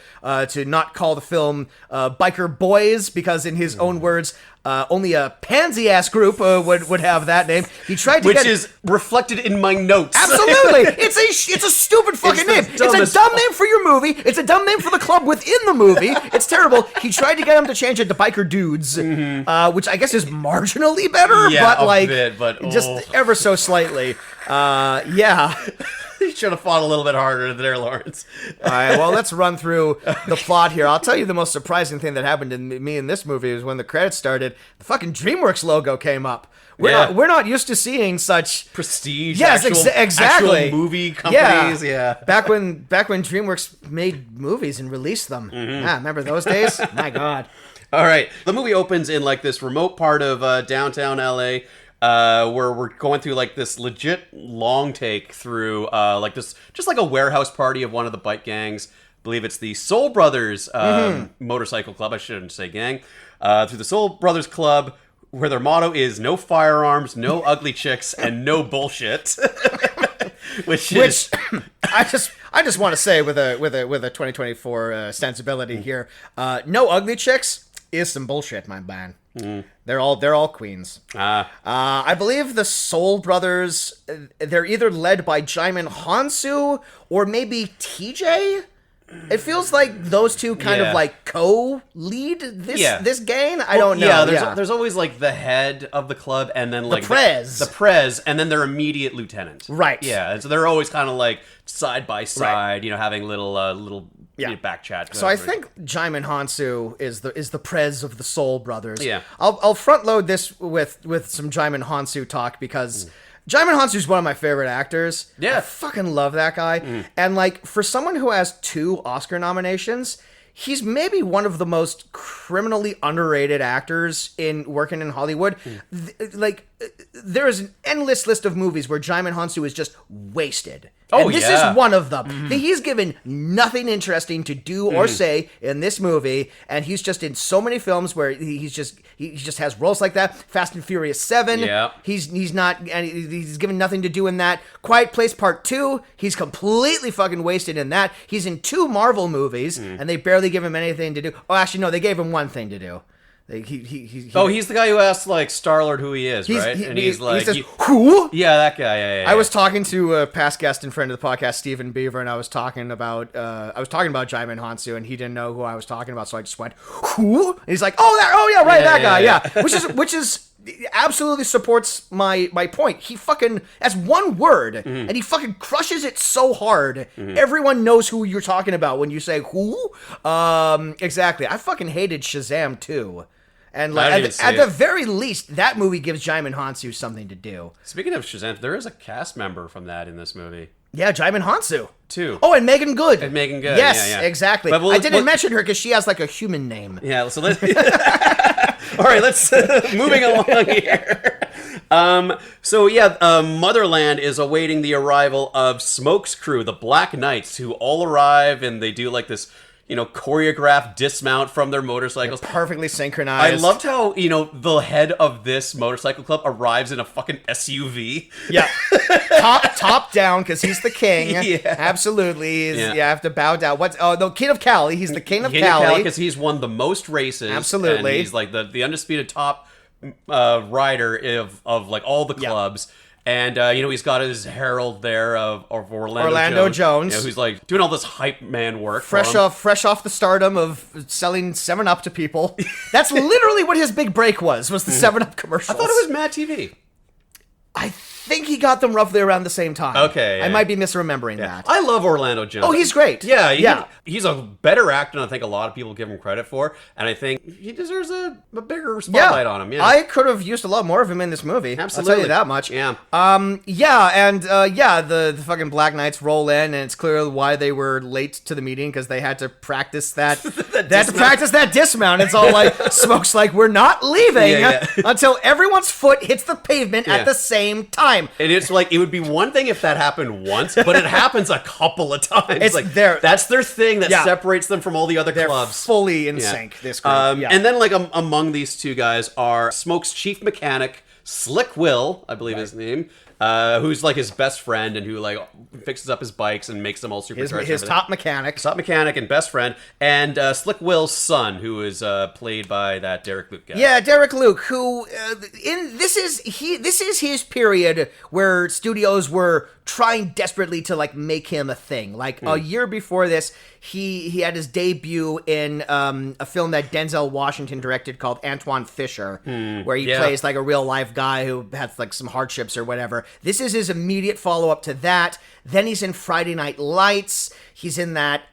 to not call the film Biker Boyz, because in his own words, only a pansy-ass group would have that name. He tried to Which is reflected in my notes. Absolutely! It's a stupid fucking name. It's a dumb name for your movie. It's a dumb name for the club within the movie. It's terrible. He tried to get him to change it to Biker Dudes, which I guess is marginally better, but like just ever so slightly. You should have fought a little bit harder there, Laurence. All right, well, let's run through the plot here. I'll tell you the most surprising thing that happened to me in this movie is when the credits started, the fucking DreamWorks logo came up. We're not used to seeing such prestige. Yes, exactly. Actual movie companies. Yeah. Back when DreamWorks made movies and released them. Remember those days? My God. All right. The movie opens in like this remote part of downtown LA. Where we're going through like this legit long take through like this, just like a warehouse party of one of the bike gangs. I believe it's the Soul Brothers motorcycle club. I shouldn't say gang. Through the Soul Brothers club, where their motto is no firearms, no ugly chicks, and no bullshit. which I just want to say with a 2024 sensibility here, no ugly chicks is some bullshit, my man. They're all queens. I believe the Soul Brothers, they're either led by Jaimin Hansu or maybe TJ. It feels like those two kind of like co-lead this gang. I don't know. Yeah, there's always like the head of the club and then like the prez and then their immediate lieutenant. Right. Yeah, and so they're always kind of like side by side, you know, having little back chat. So I think Jaimin Hansu is the prez of the Soul Brothers. Yeah. I'll front load this with some Jaimin Hansu talk because Jaimin Hansu is one of my favorite actors. Yeah. I fucking love that guy. And like for someone who has 2 Oscar nominations, he's maybe one of the most criminally underrated actors working in Hollywood. There is an endless list of movies where Jaimin Hansu is just wasted. And this is one of them. He's given nothing interesting to do or say in this movie, and he's just in so many films where he just has roles like that. Fast and Furious 7. Yeah. He's given nothing to do in that. Quiet Place Part 2. He's completely fucking wasted in that. He's in 2 Marvel movies, and they barely give him anything to do. Oh, actually, no, they gave him one thing to do. He's the guy who asks like Star-Lord who he is, right? And he's like, he says, who? Yeah, that guy. Yeah. I was talking to a past guest and friend of the podcast, Stephen Beaver, and I was talking about Jaimin Hansu, and he didn't know who I was talking about, so I just went, who? And he's like, that guy, yeah. Which is absolutely supports my point. He fucking, that's one word, and he fucking crushes it so hard. Everyone knows who you're talking about when you say who. Exactly. I fucking hated Shazam too. And like at the very least, that movie gives Jaimin Hansu something to do. Speaking of Shazam, there is a cast member from that in this movie. Yeah, Jaimin Hansu. Too. Oh, and Megan Good. Yes, exactly. But I didn't mention her because she has like a human name. Yeah, so let's... All right, let's... moving along here. Motherland is awaiting the arrival of Smoke's crew, the Black Knights, who all arrive and they do like this... choreographed dismount from their motorcycles. They're perfectly synchronized. I loved how, the head of this motorcycle club arrives in a fucking SUV. Yeah. top down, because he's the king. Yeah. Absolutely. You have to bow down. King of Cali. He's the king of Cali. Because he's won the most races. Absolutely. And he's like the undisputed top rider of like all the clubs. And, he's got his herald there of Orlando Jones. Who's like doing all this hype man work. Fresh off the stardom of selling 7-Up to people. That's literally what his big break was the 7-Up commercials. I thought it was Mad TV. I think he got them roughly around the same time. Okay. I might be misremembering that. I love Orlando Jones. Oh, he's great. Yeah. He's a better actor than I think a lot of people give him credit for. And I think he deserves a bigger spotlight on him. Yeah. I could have used a lot more of him in this movie. Absolutely. I'll tell you that much. Yeah. The fucking Black Knights roll in, and it's clear why they were late to the meeting, because they had to practice that. They had to practice that dismount. It's all like, Smoke's like, we're not leaving until everyone's foot hits the pavement at the same time. And it's like, it would be one thing if that happened once, but it happens a couple of times. It's like there. That's their thing that separates them from all the other They're clubs. Fully in sync. This group. And then like among these two guys are Smoke's chief mechanic, Slick Will, I believe his name, who's like his best friend and who like fixes up his bikes and makes them all supercharged. His top mechanic. Top mechanic and best friend. And Slick Will's son, who is played by that Derek Luke guy. Yeah, Derek Luke, who this is his period where studios were trying desperately to like make him a thing. Like a year before this, he had his debut in a film that Denzel Washington directed called Antoine Fisher, where he plays like a real life guy who has like some hardships or whatever. This is his immediate follow-up to that. Then he's in Friday Night Lights. He's in that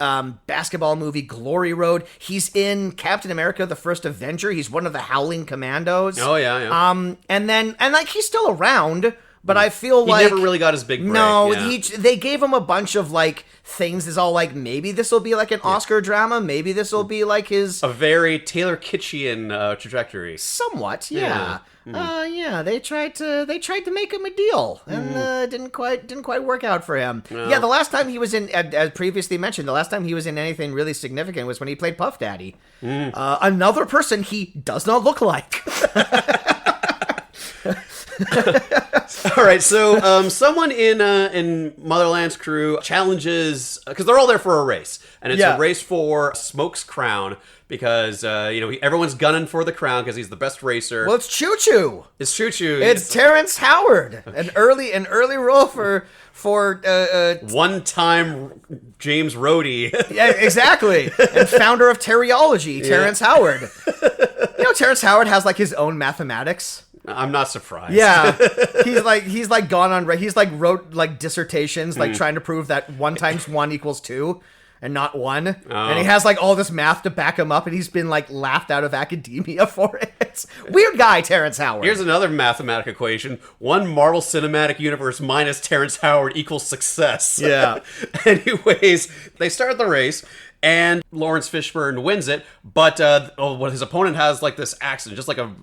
basketball movie Glory Road. He's in Captain America: The First Avenger. He's one of the Howling Commandos. Oh yeah. And like he's still around. But I feel like... He never really got his big break. No, they gave him a bunch of, like, things. It's all like, maybe this will be, like, an Oscar drama. Maybe this will be, like, his... A very Taylor Kitschian trajectory. Somewhat, yeah. They tried to make him a deal, and didn't quite work out for him. No. Yeah, the last time he was in, as previously mentioned, the last time he was in anything really significant was when he played Puff Daddy. Another person he does not look like. All right, so someone in Motherland's crew challenges, because they're all there for a race, and it's a race for Smoke's crown, because everyone's gunning for the crown because he's the best racer. Well, it's Choo Choo. It's Choo Choo. It's Terrence Howard, an early role for one-time James Rhodey. Yeah, exactly, and founder of Teriology, Terrence Howard. Terrence Howard has like his own mathematics. I'm not surprised. Yeah, he's wrote like dissertations, like trying to prove that 1 × 1 = 2, and not 1. And he has like all this math to back him up, and he's been like laughed out of academia for it. Weird guy, Terrence Howard. Here's another mathematic equation: 1 Marvel Cinematic Universe minus Terrence Howard equals success. Yeah. Anyways, they start the race. And Laurence Fishburne wins it, but his opponent has like this accident, just like a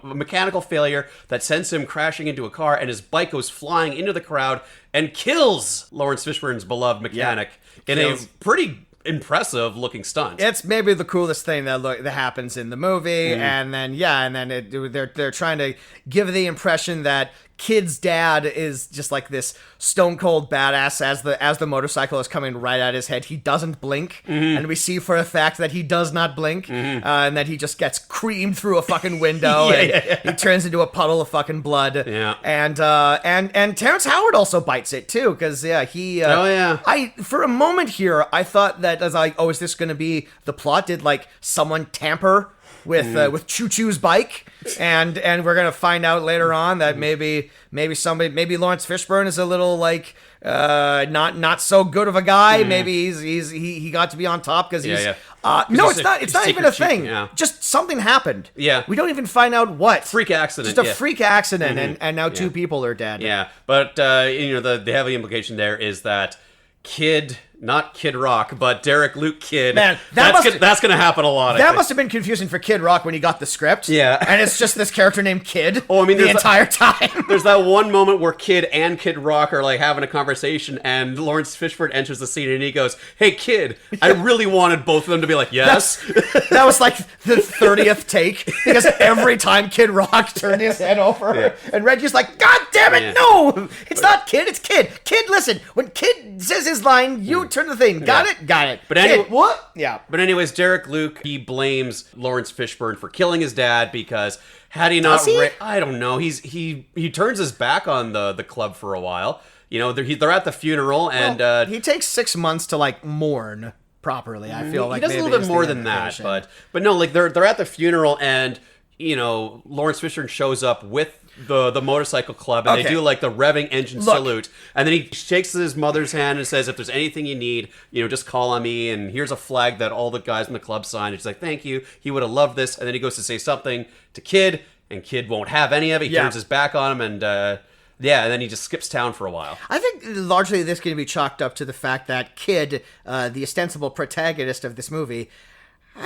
mechanical failure that sends him crashing into a car, and his bike goes flying into the crowd and kills Laurence Fishburne's beloved mechanic in a pretty impressive looking stunt. It's maybe the coolest thing that happens in the movie, and then they're trying to give the impression that Kid's dad is just like this stone cold badass as the motorcycle is coming right at his head. He doesn't blink, and we see for a fact that he does not blink, and that he just gets creamed through a fucking window, he turns into a puddle of fucking blood. Yeah. And Terrence Howard also bites it too, because he. For a moment here, I thought that as like, oh, is this going to be the plot? Did like someone tamper with Choo Choo's bike, and we're gonna find out later on that maybe Laurence Fishburne is a little like not so good of a guy. Maybe he got to be on top because he's no, it's not even a thing. Just something happened. Yeah, we don't even find out what freak accident. Just a freak accident, and now 2 people are dead. Yeah, but the heavy implication there is that Kid. Not Kid Rock, but Derek Luke Kid. Man, that's going to happen a lot. That must have been confusing for Kid Rock when he got the script. Yeah. And it's just this character named Kid the entire time. There's that one moment where Kid and Kid Rock are like having a conversation, and Laurence Fishburne enters the scene, and he goes, "Hey, Kid, I really wanted both of them to be like, yes." That was like the 30th take, because every time Kid Rock turned his head over, and Reggie's like, "God damn it, no! It's not Kid, it's Kid. Kid, listen, when Kid says his line, you turn the thing. Got it? Got it. But anyway, what? Yeah. But anyways, Derek Luke, he blames Laurence Fishburne for killing his dad because had he not, I don't know. He turns his back on the club for a while. They're at the funeral, and he takes 6 months to like mourn properly. I feel like he does a little bit more than that, but no, like they're at the funeral, and Laurence Fishburne shows up with the motorcycle club, and they do like the revving engine salute, and then he shakes his mother's hand and says, "If there's anything you need, just call on me, and here's a flag that all the guys in the club signed." And she's like, "Thank you, he would have loved this." And then he goes to say something to Kid, and Kid won't have any of it. He turns his back on him, and and then he just skips town for a while. I think largely this can be chalked up to the fact that Kid, the ostensible protagonist of this movie,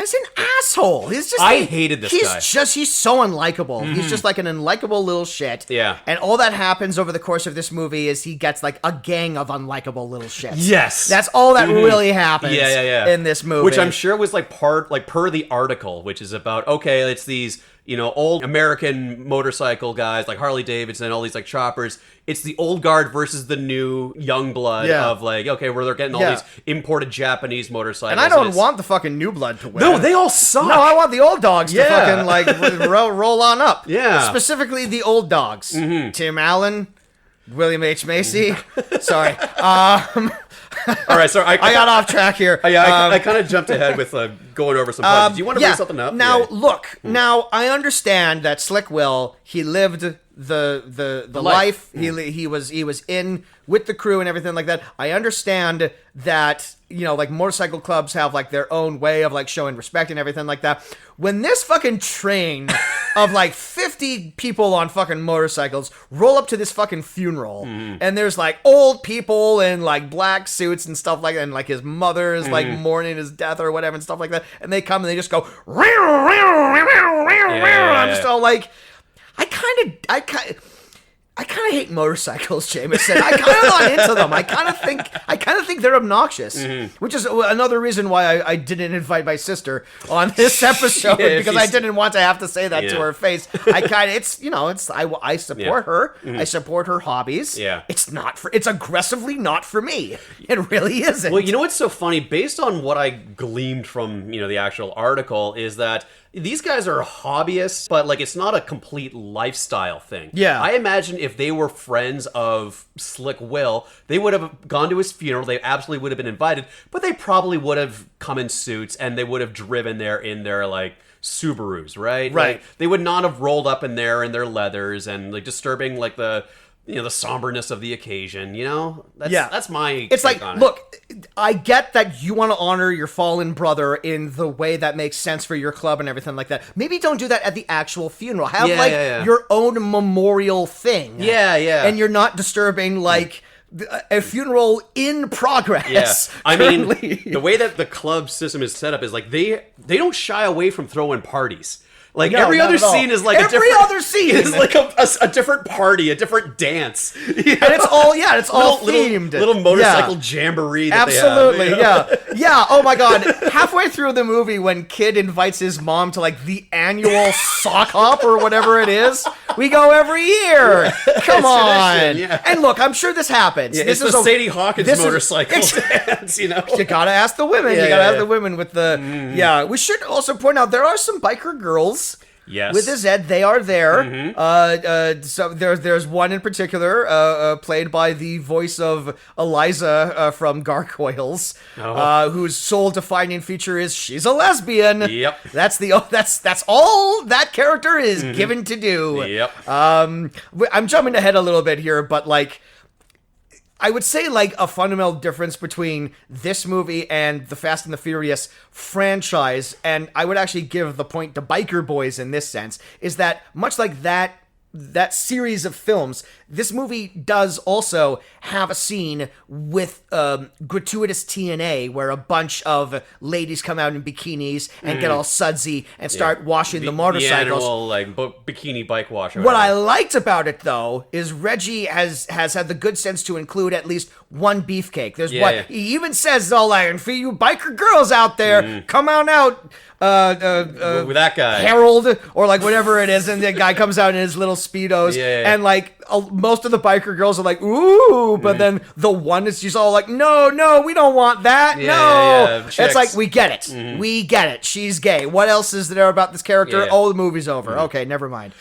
is an asshole. I hated this guy. He's so unlikable. He's just like an unlikable little shit. Yeah. And all that happens over the course of this movie is he gets like a gang of unlikable little shits. Yes. That's all that really happens in this movie. Which I'm sure was like per the article, which is about, okay, it's these, old American motorcycle guys like Harley Davidson, all these like choppers. It's the old guard versus the new young blood of like, okay, where they're getting all these imported Japanese motorcycles. And I don't want the fucking new blood to win. No, they all suck. No, I want the old dogs to fucking like roll on up. Yeah. Specifically the old dogs. Tim Allen, William H. Macy. Sorry. All right, so I got off track here. I kind of jumped ahead with going over some plots. Do you want to bring something up? Now, look. Now, I understand that Slick Will, he lived the life. He was in with the crew and everything like that. I understand that, like motorcycle clubs have like their own way of like showing respect and everything like that. When this fucking train of like 50 people on fucking motorcycles roll up to this fucking funeral, and there's like old people in like black suits and stuff like that, and like his mother is like mourning his death or whatever and stuff like that, and they come and they just go I'm just all like, I kind of hate motorcycles, Jameson. I kind of not into them. I kind of think they're obnoxious, which is another reason why I didn't invite my sister on this episode because I didn't want to have to say that to her face. I support her. I support her hobbies. Yeah. It's aggressively not for me. It really isn't. Well, what's so funny, based on what I gleaned from, the actual article, is that these guys are hobbyists, but like it's not a complete lifestyle thing. Yeah. I imagine if they were friends of Slick Will, they would have gone to his funeral. They absolutely would have been invited, but they probably would have come in suits and they would have driven there in their like Subarus, right? Right. Like, they would not have rolled up in there in their leathers and like disturbing like the somberness of the occasion, That's my It's take like, on it. look, I get that you want to honor your fallen brother in the way that makes sense for your club and everything like that. Maybe don't do that at the actual funeral. Have your own memorial thing. Yeah, yeah. And you're not disturbing like a funeral in progress. Yeah. I mean, the way that the club system is set up is like they don't shy away from throwing parties. Like every other scene is like a different party, a different dance, and it's all themed. Little motorcycle jamboree. That Absolutely, they have, yeah. Oh my god! Halfway through the movie, when Kid invites his mom to like the annual sock hop or whatever it is, We go every year. Come on. Tradition, yeah. And look, I'm sure this happens. Yeah, this it's is the Sadie Hawkins this is- motorcycle dance, you know? You gotta ask the women. Yeah, you gotta yeah, ask yeah. the women with the... Yeah, we should also point out there are some biker girls... Yes. With a Z, they are there. So there's one in particular, played by the voice of Eliza from Gargoyles, whose sole defining feature is she's a lesbian. Yep. That's all that character is given to do. Yep. I'm jumping ahead a little bit here, but like, I would say like a fundamental difference between this movie and the Fast and the Furious franchise, and I would actually give the point to Biker Boys in this sense, is that much like that series of films, this movie does also have a scene with gratuitous TNA where a bunch of ladies come out in bikinis and get all sudsy and start washing the motorcycles. The annual, like, bikini bike wash. Or What I whatever. liked about it, though, is Reggie has had the good sense to include at least one beefcake. There's Yeah, one. yeah. He even says, all like, and for you biker girls out there, come on out. With that guy. Harold, or like whatever it is, and the guy comes out in his little Speedos, Yeah. and like most of the biker girls are like, ooh, but then the one is just all like, no, we don't want that, Yeah, no. yeah, It's chicks. like, we get it. We get it. She's gay. What else is there about this character? Yeah. Oh, the movie's over. Okay, never mind.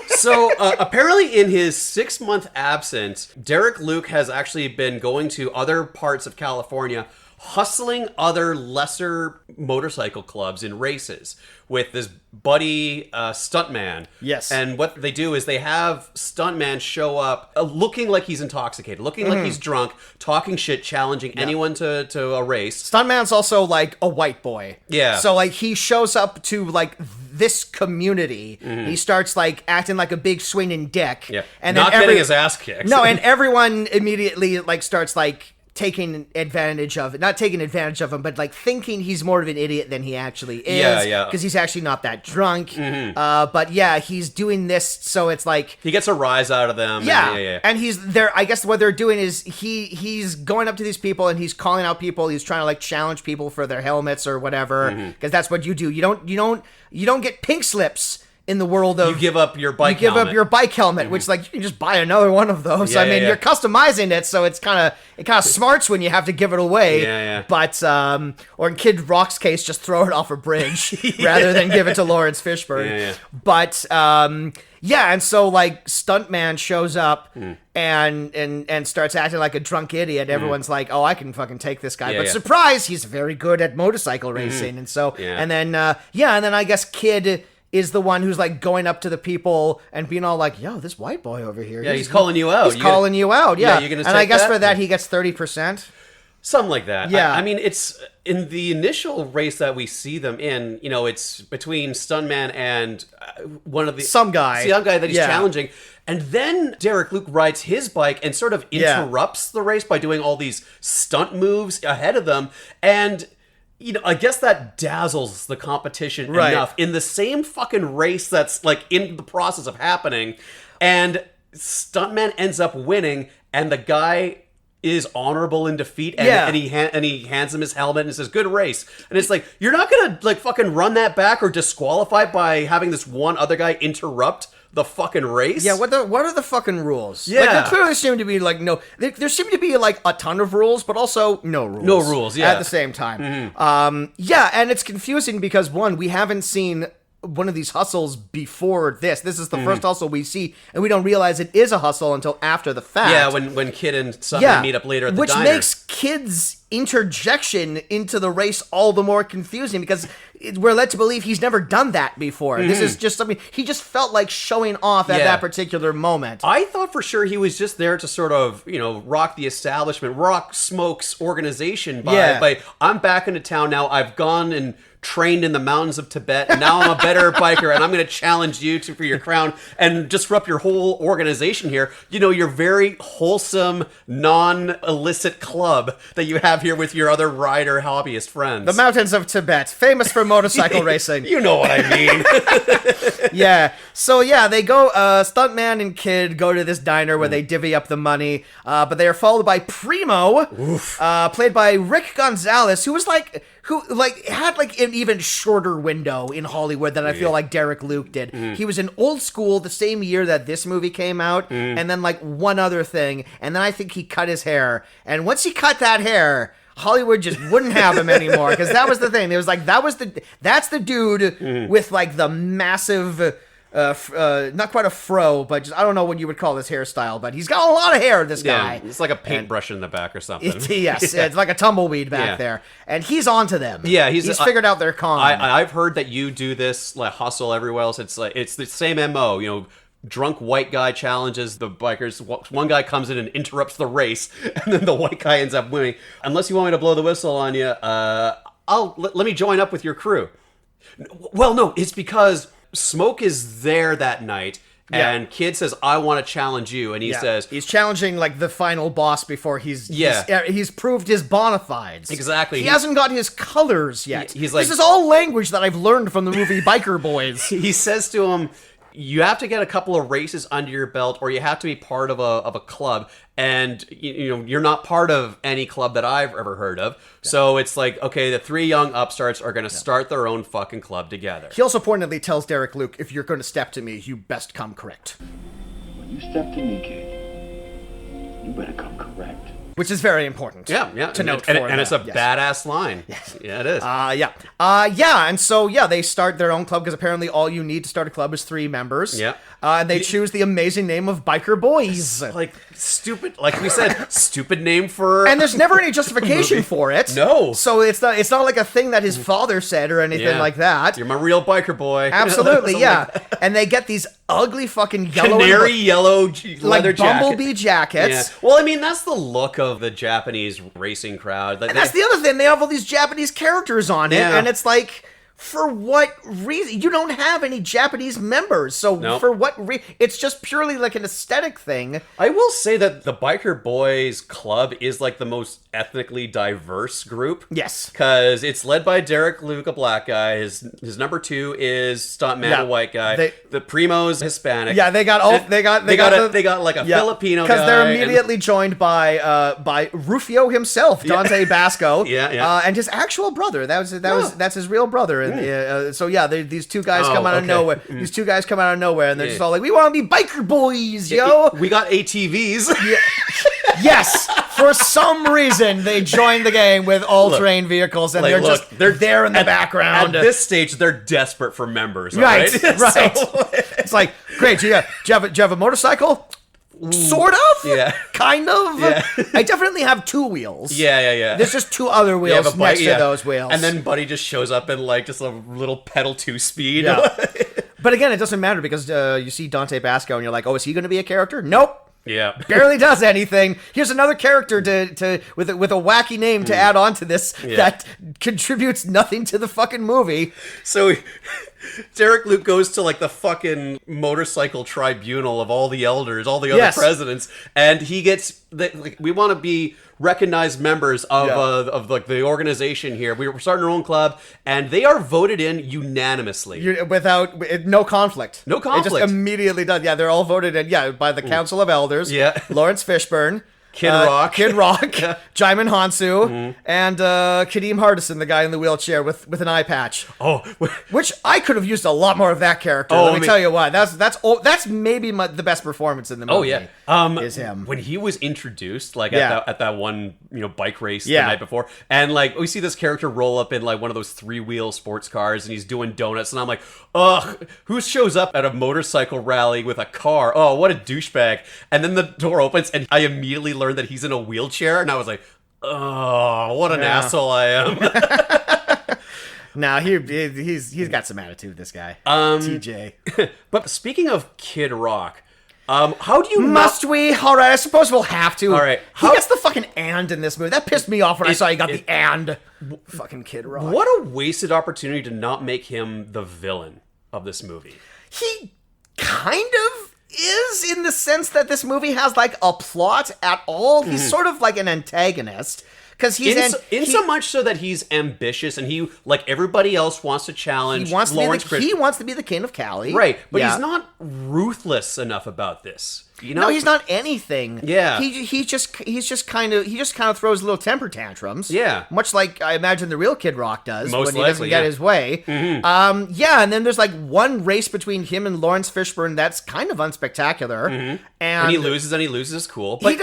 So apparently in his 6-month absence, Derek Luke has actually been going to other parts of California, hustling other lesser motorcycle clubs in races with this buddy stuntman. Yes. And what they do is they have stuntman show up looking like he's intoxicated, looking like he's drunk, talking shit, challenging anyone to a race. Stuntman's also like a white boy. Yeah. So like he shows up to like this community. He starts like acting like a big swinging dick. Yeah. And Not then getting his ass kicked. No, and everyone immediately like starts like taking advantage of it. Not taking advantage of him, but like thinking he's more of an idiot than he actually is. Yeah. Because he's actually not that drunk. But yeah, he's doing this, so it's like He gets a rise out of them. yeah. And he's there. I guess what they're doing is he's going up to these people and he's calling out people. He's trying to like challenge people for their helmets or whatever, because that's what you do. You don't get pink slips in the world of You give up your bike you give helmet. up your bike helmet, which like you can just buy another one of those. Yeah, I mean, yeah. you're customizing it, so it kind of smarts when you have to give it away. Yeah. But or in Kid Rock's case, just throw it off a bridge rather than give it to Laurence Fishburne. Yeah. But yeah, and so like stuntman shows up and starts acting like a drunk idiot. Everyone's like, "Oh, I can fucking take this guy!" But yeah. surprise, he's very good at motorcycle racing. And so Yeah. and then I guess Kid is the one who's like going up to the people and being all like, "Yo, this white boy over here." Yeah, he's calling you out. He's calling you out. Yeah, you're gonna and I take guess that? for that he gets 30%. Something like that. Yeah. I mean, it's in the initial race that we see them in, you know, it's between Stuntman and one of the... Some guy. that he's Yeah. challenging. And then Derek Luke rides his bike and sort of Yeah. interrupts the race by doing all these stunt moves ahead of them. And... you know, I guess that dazzles the competition Right. enough in the same fucking race that's like in the process of happening, and Stuntman ends up winning, and the guy is honorable in defeat, and, Yeah. and he hands him his helmet and says, "Good race." And it's like, you're not gonna like fucking run that back or disqualify by having this one other guy interrupt the fucking race. Yeah, what are the fucking rules? Yeah. Like, there clearly seem to be like there seem to be like a ton of rules, but also no rules. No rules, yeah. At the same time. Yeah, and it's confusing because one, we haven't seen one of these hustles before this. This is the first hustle we see, and we don't realize it is a hustle until after the fact. Yeah, when Kid and Stuntman meet up later at the which diner. makes Kid's interjection into the race all the more confusing because we're led to believe he's never done that before. This is just something he just felt like showing off at Yeah. that particular moment. I thought for sure he was just there to sort of, you know, rock the establishment, rock Smoke's organization by I'm back into town now. I've gone and trained in the mountains of Tibet, and now I'm a better biker, and I'm going to challenge you for your crown and disrupt your whole organization here. You know, your very wholesome, non-illicit club that you have here with your other rider hobbyist friends. The mountains of Tibet, famous for motorcycle racing. You know what I mean. Yeah. So yeah, they go, Stuntman and Kid go to this diner where they divvy up the money, but they are followed by Primo, played by Rick Gonzalez, who had like an even shorter window in Hollywood than I feel like Derek Luke did. He was in Old School the same year that this movie came out, and then like one other thing, and then I think he cut his hair, and once he cut that hair, Hollywood just wouldn't have him anymore, because that was the thing. It was like, that's the dude with like the massive, not quite a fro, but just, I don't know what you would call this hairstyle, but he's got a lot of hair, this guy. It's like a paintbrush in the back or something. It's like a tumbleweed back there. And he's onto them. Yeah, he's figured out their con. I've heard that you do this, like, hustle everywhere else. It's the same MO, you know. Drunk white guy challenges the bikers. One guy comes in and interrupts the race, and then the white guy ends up winning. Unless you want me to blow the whistle on you, let me join up with your crew. Well, no, it's because Smoke is there that night, and Kid says, "I want to challenge you," and he says he's challenging like the final boss before he's proved his bona fides. Exactly. He hasn't got his colors yet. He's like, this is all language that I've learned from the movie Biker Boys. He says to him, you have to get a couple of races under your belt, or you have to be part of a club, and you're not part of any club that I've ever heard of. So it's like, okay, the three young upstarts are going to start their own fucking club together. He also pointedly tells Derek Luke, if you're going to step to me, you best come correct. When you step to me, kid, you better come correct. Which is very important. To note and it's a badass line. Yes. Yeah, it is. And so they start their own club, because apparently all you need to start a club is 3 members. Yeah. And they choose the amazing name of Biker Boys. Like, stupid, like we said, stupid name for... And there's never any justification for it. No. So it's not like a thing that his father said or anything like that. You're my real biker boy. Absolutely, And they get these ugly fucking yellow... Canary yellow leather like bumblebee jackets. Yeah. Well, I mean, that's the look of the Japanese racing crowd. Like, and that's the other thing. They have all these Japanese characters on it, and it's like... For what reason? You don't have any Japanese members, so for what reason? It's just purely like an aesthetic thing. I will say that the Biker Boys Club is like the most ethnically diverse group. Yes. Because it's led by Derek Luke, a black guy. His number 2 is Stuntman, a white guy. The Primo's Hispanic. Yeah, they got like a Filipino guy. Because they're immediately joined by Rufio himself, Dante Basco. And his actual brother. That's his real brother. These two guys come out of nowhere. These two guys come out of nowhere, and they're just all like, "We want to be biker boys, yo!" We got ATVs. Yes, for some reason they joined the gang with all-terrain vehicles, and they're there in the background. At this stage, they're desperate for members. Right. Right. So, it's like, great. Do you have a motorcycle? Sort of? Yeah. Kind of? Yeah. I definitely have 2 wheels. Yeah. There's just 2 other wheels next to those wheels. And then Buddy just shows up in like just a little pedal 2 speed. Yeah. But again, it doesn't matter, because you see Dante Basco and you're like, oh, is he going to be a character? Nope. Yeah. Barely does anything. Here's another character with a wacky name to add on to this that contributes nothing to the fucking movie. So Derek Luke goes to like the fucking motorcycle tribunal of all the elders, all the other presidents, and he gets we want to be recognized members of like the organization here. We're starting our own club, and they are voted in unanimously without no conflict. No conflict. It just immediately done. Yeah, they're all voted in. By the Council of Elders. Yeah, Laurence Fishburne. Kid Rock, Jaimin Hansu, and Kadeem Hardison, the guy in the wheelchair with an eye patch. Oh, which I could have used a lot more of that character. Let me tell you why. That's maybe the best performance in the movie. Oh yeah, is him when he was introduced, like at that one bike race the night before, and like we see this character roll up in like one of those 3-wheel sports cars, and he's doing donuts, and I'm like, ugh, who shows up at a motorcycle rally with a car? Oh, what a douchebag! And then the door opens, and I immediately learned that he's in a wheelchair, and I was like, oh, what an asshole I am. Nah, he's got some attitude, this guy. TJ. But speaking of Kid Rock, how do you Must we? All right, I suppose we'll have to. All right. He gets the fucking and in this movie. That pissed me off when I saw he got the and. Fucking Kid Rock. What a wasted opportunity to not make him the villain of this movie. He kind of is, in the sense that this movie has like a plot at all. He's sort of like an antagonist, because he's so much so that he's ambitious and he, like everybody else, wants to challenge Laurence. He wants to be the king of Cali, right? But he's not ruthless enough about this. You know? No, he's not anything. Yeah, he just kind of throws little temper tantrums. Yeah, much like I imagine the real Kid Rock does when he doesn't get his way. Mm-hmm. And then there's like one race between him and Laurence Fishburne that's kind of unspectacular. Mm-hmm. And he loses cool. But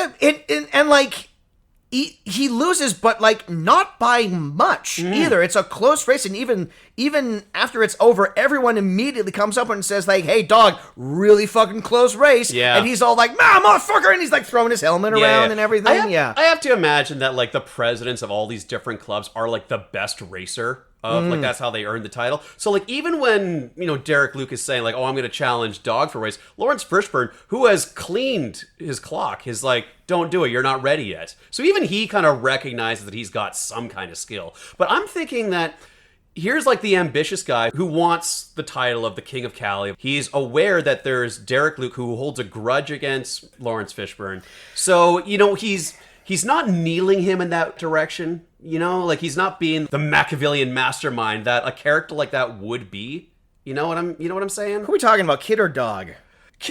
he loses, but like not by much either. It's a close race, and even after it's over, everyone immediately comes up and says like, "Hey, dog, really fucking close race." Yeah, and he's all like, "Nah, motherfucker," and he's like throwing his helmet around and everything. I have to imagine that like the presidents of all these different clubs are like the best racer. Like that's how they earned the title. So like even when Derek Luke is saying like, oh, I'm going to challenge Dog for race, Laurence Fishburne, who has cleaned his clock, is like, don't do it, you're not ready yet. So even he kind of recognizes that he's got some kind of skill. But I'm thinking that here's like the ambitious guy who wants the title of the King of Cali. He's aware that there's Derek Luke who holds a grudge against Laurence Fishburne. So he's not kneeling him in that direction. Like he's not being the Machiavellian mastermind that a character like that would be. You know what I'm saying? Who are we talking about, kid or dog?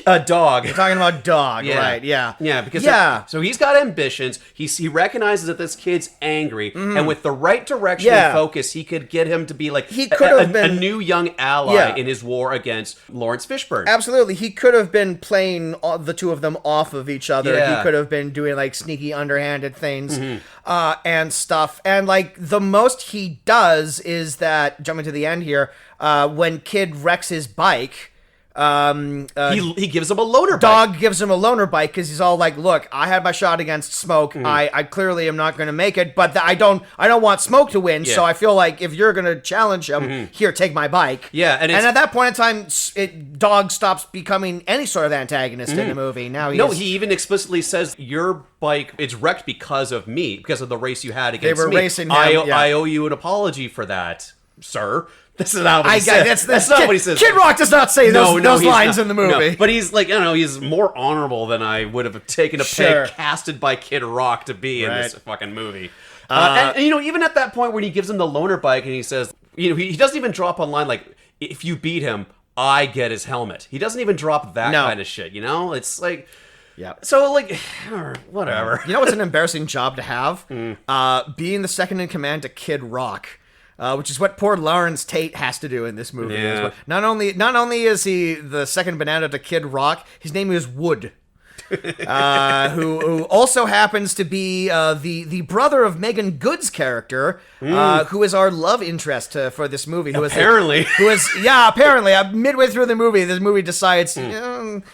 Dog. We're talking about Dog, right? Yeah, because so he's got ambitions. He recognizes that this kid's angry, and with the right direction and focus, he could get him to be like a new young ally in his war against Laurence Fishburne. Absolutely, he could have been playing the two of them off of each other. Yeah. He could have been doing like sneaky, underhanded things and stuff. And like the most he does is that, jumping to the end here, when Kid wrecks his bike. He gives him a loaner bike. Dog gives him a loaner bike because he's all like, "Look, I had my shot against Smoke. I clearly am not going to make it, but I don't want Smoke to win. So I feel like if you're going to challenge him, here, take my bike." Yeah, and at that point in time, Dog stops becoming any sort of antagonist in the movie. Now he even explicitly says, "Your bike, it's wrecked because of me, because of the race you had against me. They were racing him. I owe you an apology for that, sir." This is not what he says. That's not what he says. Kid Rock does not say those lines in the movie. No. But he's like, he's more honorable than I would have taken a peg casted by Kid Rock to be in this fucking movie. And even at that point when he gives him the loaner bike and he says, he doesn't even drop on line like, if you beat him, I get his helmet. He doesn't even drop that kind of shit, It's like... Yeah. So, like, whatever. You know what's an embarrassing job to have? Being the second in command to Kid Rock. Which is what poor Laurence Tate has to do in this movie. Yeah. Not only is he the second banana to Kid Rock, his name is Wood. Who also happens to be the brother of Megan Good's character, who is our love interest for this movie. Apparently, midway through the movie decides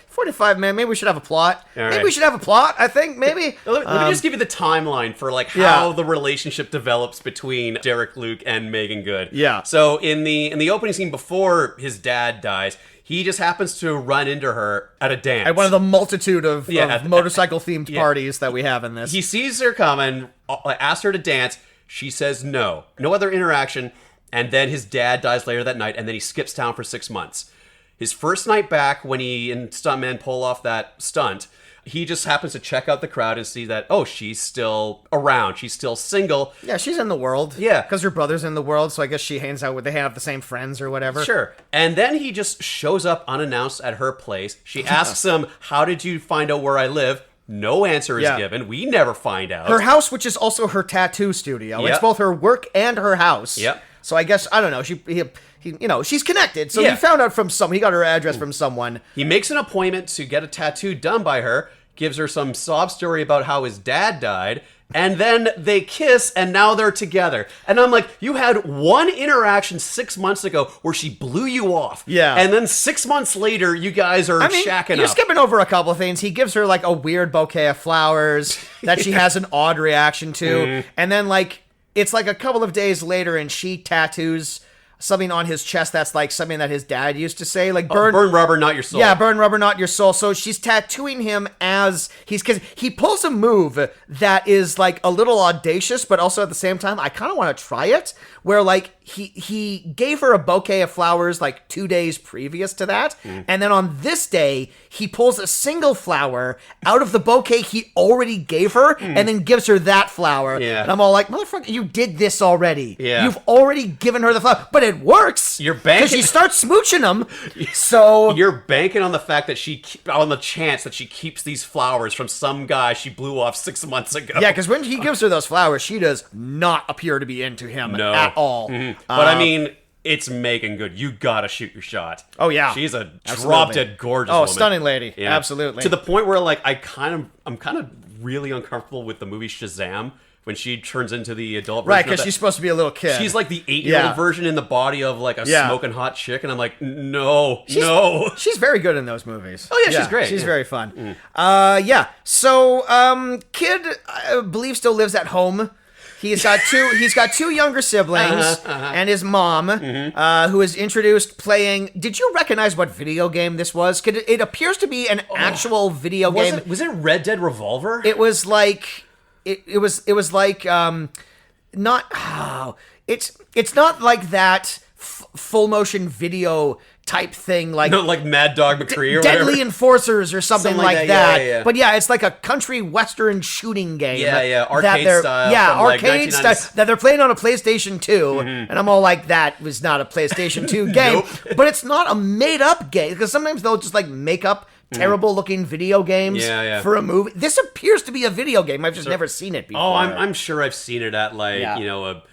45 minutes. Maybe we should have a plot. Maybe we should have a plot. I think maybe. Let me just give you the timeline for like how the relationship develops between Derek Luke and Megan Good. Yeah. So in the opening scene before his dad dies, he just happens to run into her at a dance. At one of the multitude of motorcycle-themed parties that we have in this. He sees her coming, asks her to dance. She says no. No other interaction. And then his dad dies later that night, and then he skips town for 6 months. His first night back, when he and Stuntman pull off that stunt, he just happens to check out the crowd and see that, she's still around. She's still single. Yeah, she's in the world. Yeah. Because her brother's in the world, so I guess she hangs out with, they have the same friends or whatever. Sure. And then he just shows up unannounced at her place. She asks him, how did you find out where I live? No answer is given. We never find out. Her house, which is also her tattoo studio. Yep. It's both her work and her house. Yep. So I guess, I don't know, she's connected. So he found out he got her address from someone. He makes an appointment to get a tattoo done by her, gives her some sob story about how his dad died, and then they kiss, and now they're together. And I'm like, you had one interaction 6 months ago where she blew you off. Yeah. And then 6 months later, you guys are shacking up. You're skipping over a couple of things. He gives her, like, a weird bouquet of flowers that she has an odd reaction to. And then, like, it's like a couple of days later, and she tattoos something on his chest that's like something that his dad used to say, like burn rubber, not your soul. Yeah, burn rubber, not your soul. So she's tattooing him as because he pulls a move that is like a little audacious, but also at the same time, I kind of want to try it. Where like he gave her a bouquet of flowers like 2 days previous to that, and then on this day he pulls a single flower out of the bouquet he already gave her, and then gives her that flower. Yeah. And I'm all like, motherfucker, you did this already. Yeah. You've already given her the flower, but it works. You're banking because she starts smooching him. So you're banking on the fact that on the chance that she keeps these flowers from some guy she blew off 6 months ago. yeah, because when he gives her those flowers, she does not appear to be into him at all. But I mean, it's Megan Good. You gotta shoot your shot. Oh yeah, she's a absolutely. drop-dead gorgeous woman. stunning lady. Yeah. Absolutely. To the point where like I'm kind of really uncomfortable with the movie Shazam when she turns into the adult version. Right, because she's supposed to be a little kid. She's like the 8-year-old version in the body of like a smoking hot chick, and I'm like, no. She's very good in those movies. Oh yeah, she's great. She's very fun. So kid, I believe, still lives at home. He's got two younger siblings and his mom, who is introduced playing. Did you recognize what video game this was? It appears to be an actual video game. Was it Red Dead Revolver? It was like it was like not it's not like that full motion video type thing like Mad Dog McCree or Deadly whatever. Enforcers or something like that. Yeah. But yeah, it's like a country western shooting game. Arcade style. Yeah, from arcade like style that they're playing on a PlayStation 2, and I'm all like, that was not a PlayStation 2 game. But it's not a made up game because sometimes they'll just like make up terrible looking video games for a movie. This appears to be a video game. I've just never seen it before. Oh, I'm sure I've seen it at like a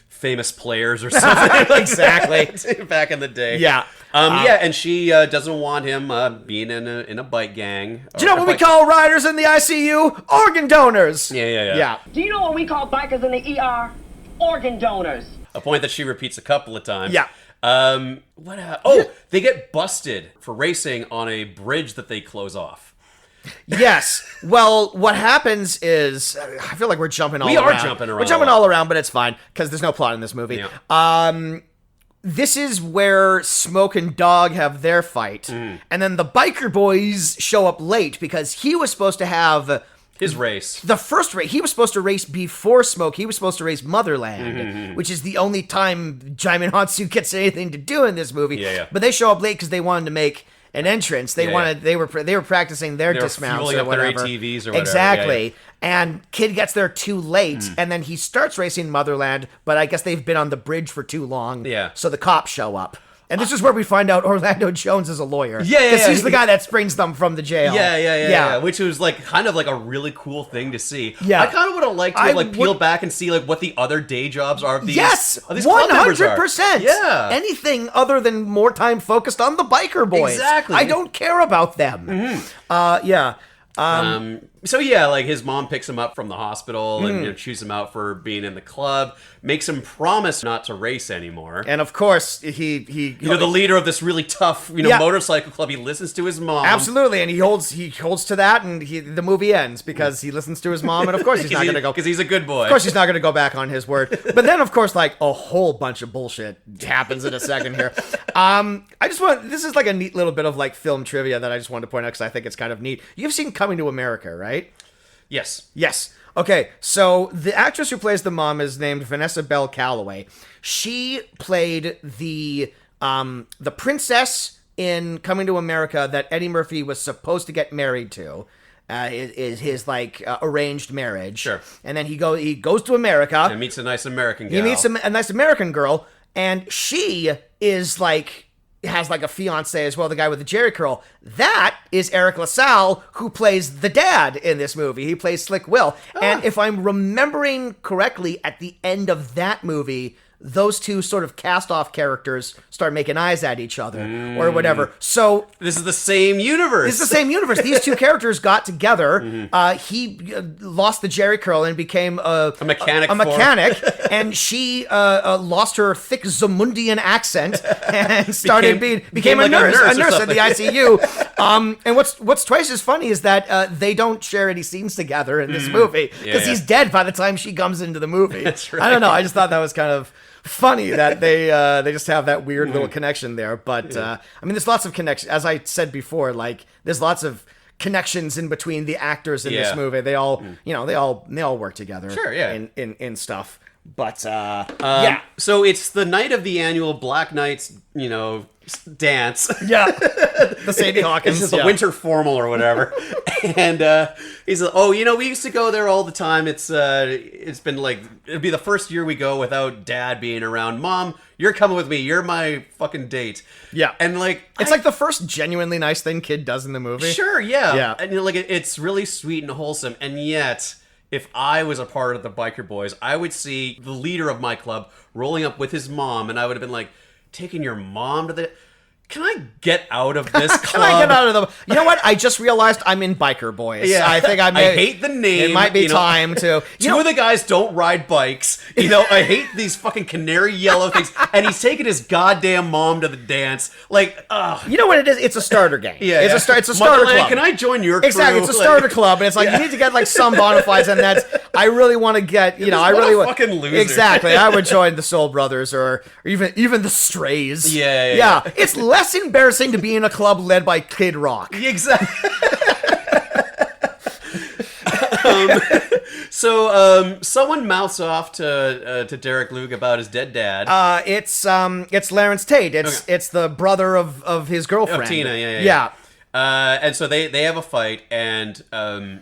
Famous Players or something. Exactly. Back in the day. Yeah. And she doesn't want him being in a bike gang. Do you know what we call riders in the ICU? Organ donors. Yeah. Do you know what we call bikers in the ER? Organ donors. A point that she repeats a couple of times. Yeah. They get busted for racing on a bridge that they close off. Yes. Well, what happens is, I feel like we're jumping all around. We are jumping around. We're jumping all around, but it's fine because there's no plot in this movie. Yeah. This is where Smoke and Dog have their fight, and then the biker boys show up late because he was supposed to have his race. The first race. He was supposed to race before Smoke. He was supposed to race Motherland, which is the only time Jaimin Hansu gets anything to do in this movie. Yeah. But they show up late because they wanted to make an entrance. They were practicing their dismounts or whatever. Their ATVs or whatever. Exactly. Yeah. And Kid gets there too late, and then he starts racing Motherland, but I guess they've been on the bridge for too long. Yeah. So the cops show up. And this is where we find out Orlando Jones is a lawyer. Yeah. Because he's the guy that springs them from the jail. Yeah. Which was like kind of like a really cool thing to see. Yeah. I kind of would have liked to peel back and see like what the other day jobs are of these. Yes, of these club members are. 100%. Yeah. Anything other than more time focused on the biker boys. Exactly. I don't care about them. Yeah. So yeah, like his mom picks him up from the hospital and chews him out for being in the club, makes him promise not to race anymore. And of course, he the leader of this really tough, motorcycle club, he listens to his mom. Absolutely, and he holds to that, and the movie ends because he listens to his mom, and of course he's not going to go because he's a good boy. Of course, he's not going to go back on his word. But then, of course, like a whole bunch of bullshit happens in a second here. This is like a neat little bit of like film trivia that I just wanted to point out because I think it's kind of neat. You've seen Coming to America, right? Yes. Okay, so the actress who plays the mom is named Vanessa Bell Calloway. She played the princess in Coming to America that Eddie Murphy was supposed to get married to. Is his arranged marriage. Sure. And then he goes to America and meets a nice American girl. He meets a nice American girl, and she is has like a fiance as well, the guy with the jerry curl. That is Eric LaSalle, who plays the dad in this movie. He plays Slick Will. And if I'm remembering correctly, at the end of that movie, those two sort of cast-off characters start making eyes at each other or whatever. So this is the same universe. These two characters got together. He lost the jerry curl and became a mechanic, and she lost her thick Zamundian accent and became a nurse in the ICU. And what's twice as funny is that they don't share any scenes together in this movie because he's dead by the time she comes into the movie. That's right. I don't know. I just thought that was kind of funny that they just have that weird little connection there. But I mean, there's lots of connections. As I said before, like there's lots of connections in between the actors in this movie. They all, they all work together. Sure, yeah. In stuff. But So it's the night of the annual Black Knights, dance. Yeah. The Sadie Hawkins. It's just the winter formal or whatever. And he's like, oh, we used to go there all the time. It's been like, it'd be the first year we go without Dad being around. Mom, you're coming with me. You're my fucking date. Yeah. And like, it's like the first genuinely nice thing Kid does in the movie. Sure, yeah. Yeah. And like, it's really sweet and wholesome. And yet, if I was a part of the Biker Boys, I would see the leader of my club rolling up with his mom, and I would have been like, taking your mom to the... Can I get out of this club? Can I get out of the... You know what? I just realized I'm in Biker Boys. Yeah. I think I hate the name. It might be time to... Two of the guys don't ride bikes. I hate these fucking canary yellow things. And he's taking his goddamn mom to the dance. Like, ugh. You know what it is? It's a starter gang. Yeah, it's a starter Motherland, club. Can I join your crew? Exactly. It's a starter club, and it's like you need to get like some bona fides, and that's... I really want to get... I really want... fucking loser. Exactly. I would join the Soul Brothers or even the Strays. Yeah. It's less embarrassing to be in a club led by Kid Rock. Exactly. So someone mouths off to Derek Luke about his dead dad. It's Laurence Tate. It's the brother of his girlfriend. Of Tina, yeah. And so they have a fight, and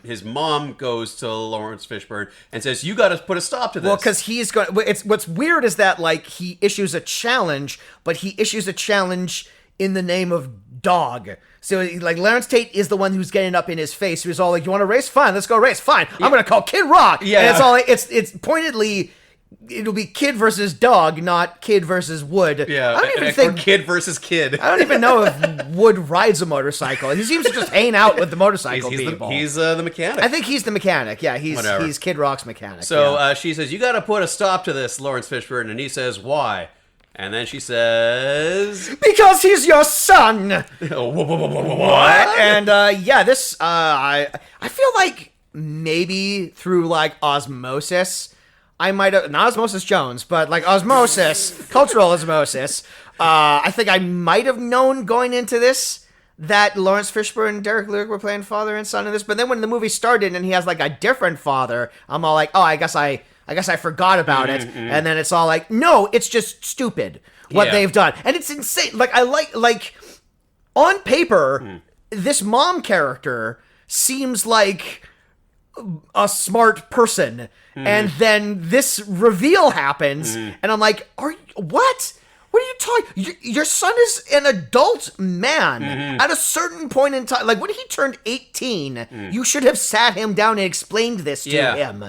his mom goes to Laurence Fishburne and says, "You got to put a stop to this." Well, because he's going. What's weird is that like he issues a challenge, but he issues a challenge in the name of dog. So like Laurence Tate is the one who's getting up in his face. Who's all like, "You want to race? Fine, let's go race. Fine, I'm going to call Kid Rock." Yeah, and it's all it's pointedly. It'll be Kid versus dog, not Kid versus Wood. Yeah, I don't even think or Kid versus Kid. I don't even know if Wood rides a motorcycle. He seems to just hang out with the motorcycle people. He's the mechanic. I think he's the mechanic. Yeah, he's Kid Rock's mechanic. So she says, "You got to put a stop to this, Laurence Fishburne," and he says, "Why?" And then she says, "Because he's your son." What? And this I feel like maybe through like osmosis. I might have, not Osmosis Jones, but like osmosis, cultural osmosis. I think I might have known going into this that Laurence Fishburne and Derek Luke were playing father and son in this. But then when the movie started and he has like a different father, I'm all like, oh, I guess I forgot about it. And then it's all like, no, it's just stupid what they've done. And it's insane. Like I like on paper, this mom character seems like a smart person. And then this reveal happens, and I'm like, what? What are you talking? Your son is an adult man. At a certain point in time, like when he turned 18, you should have sat him down and explained this to him.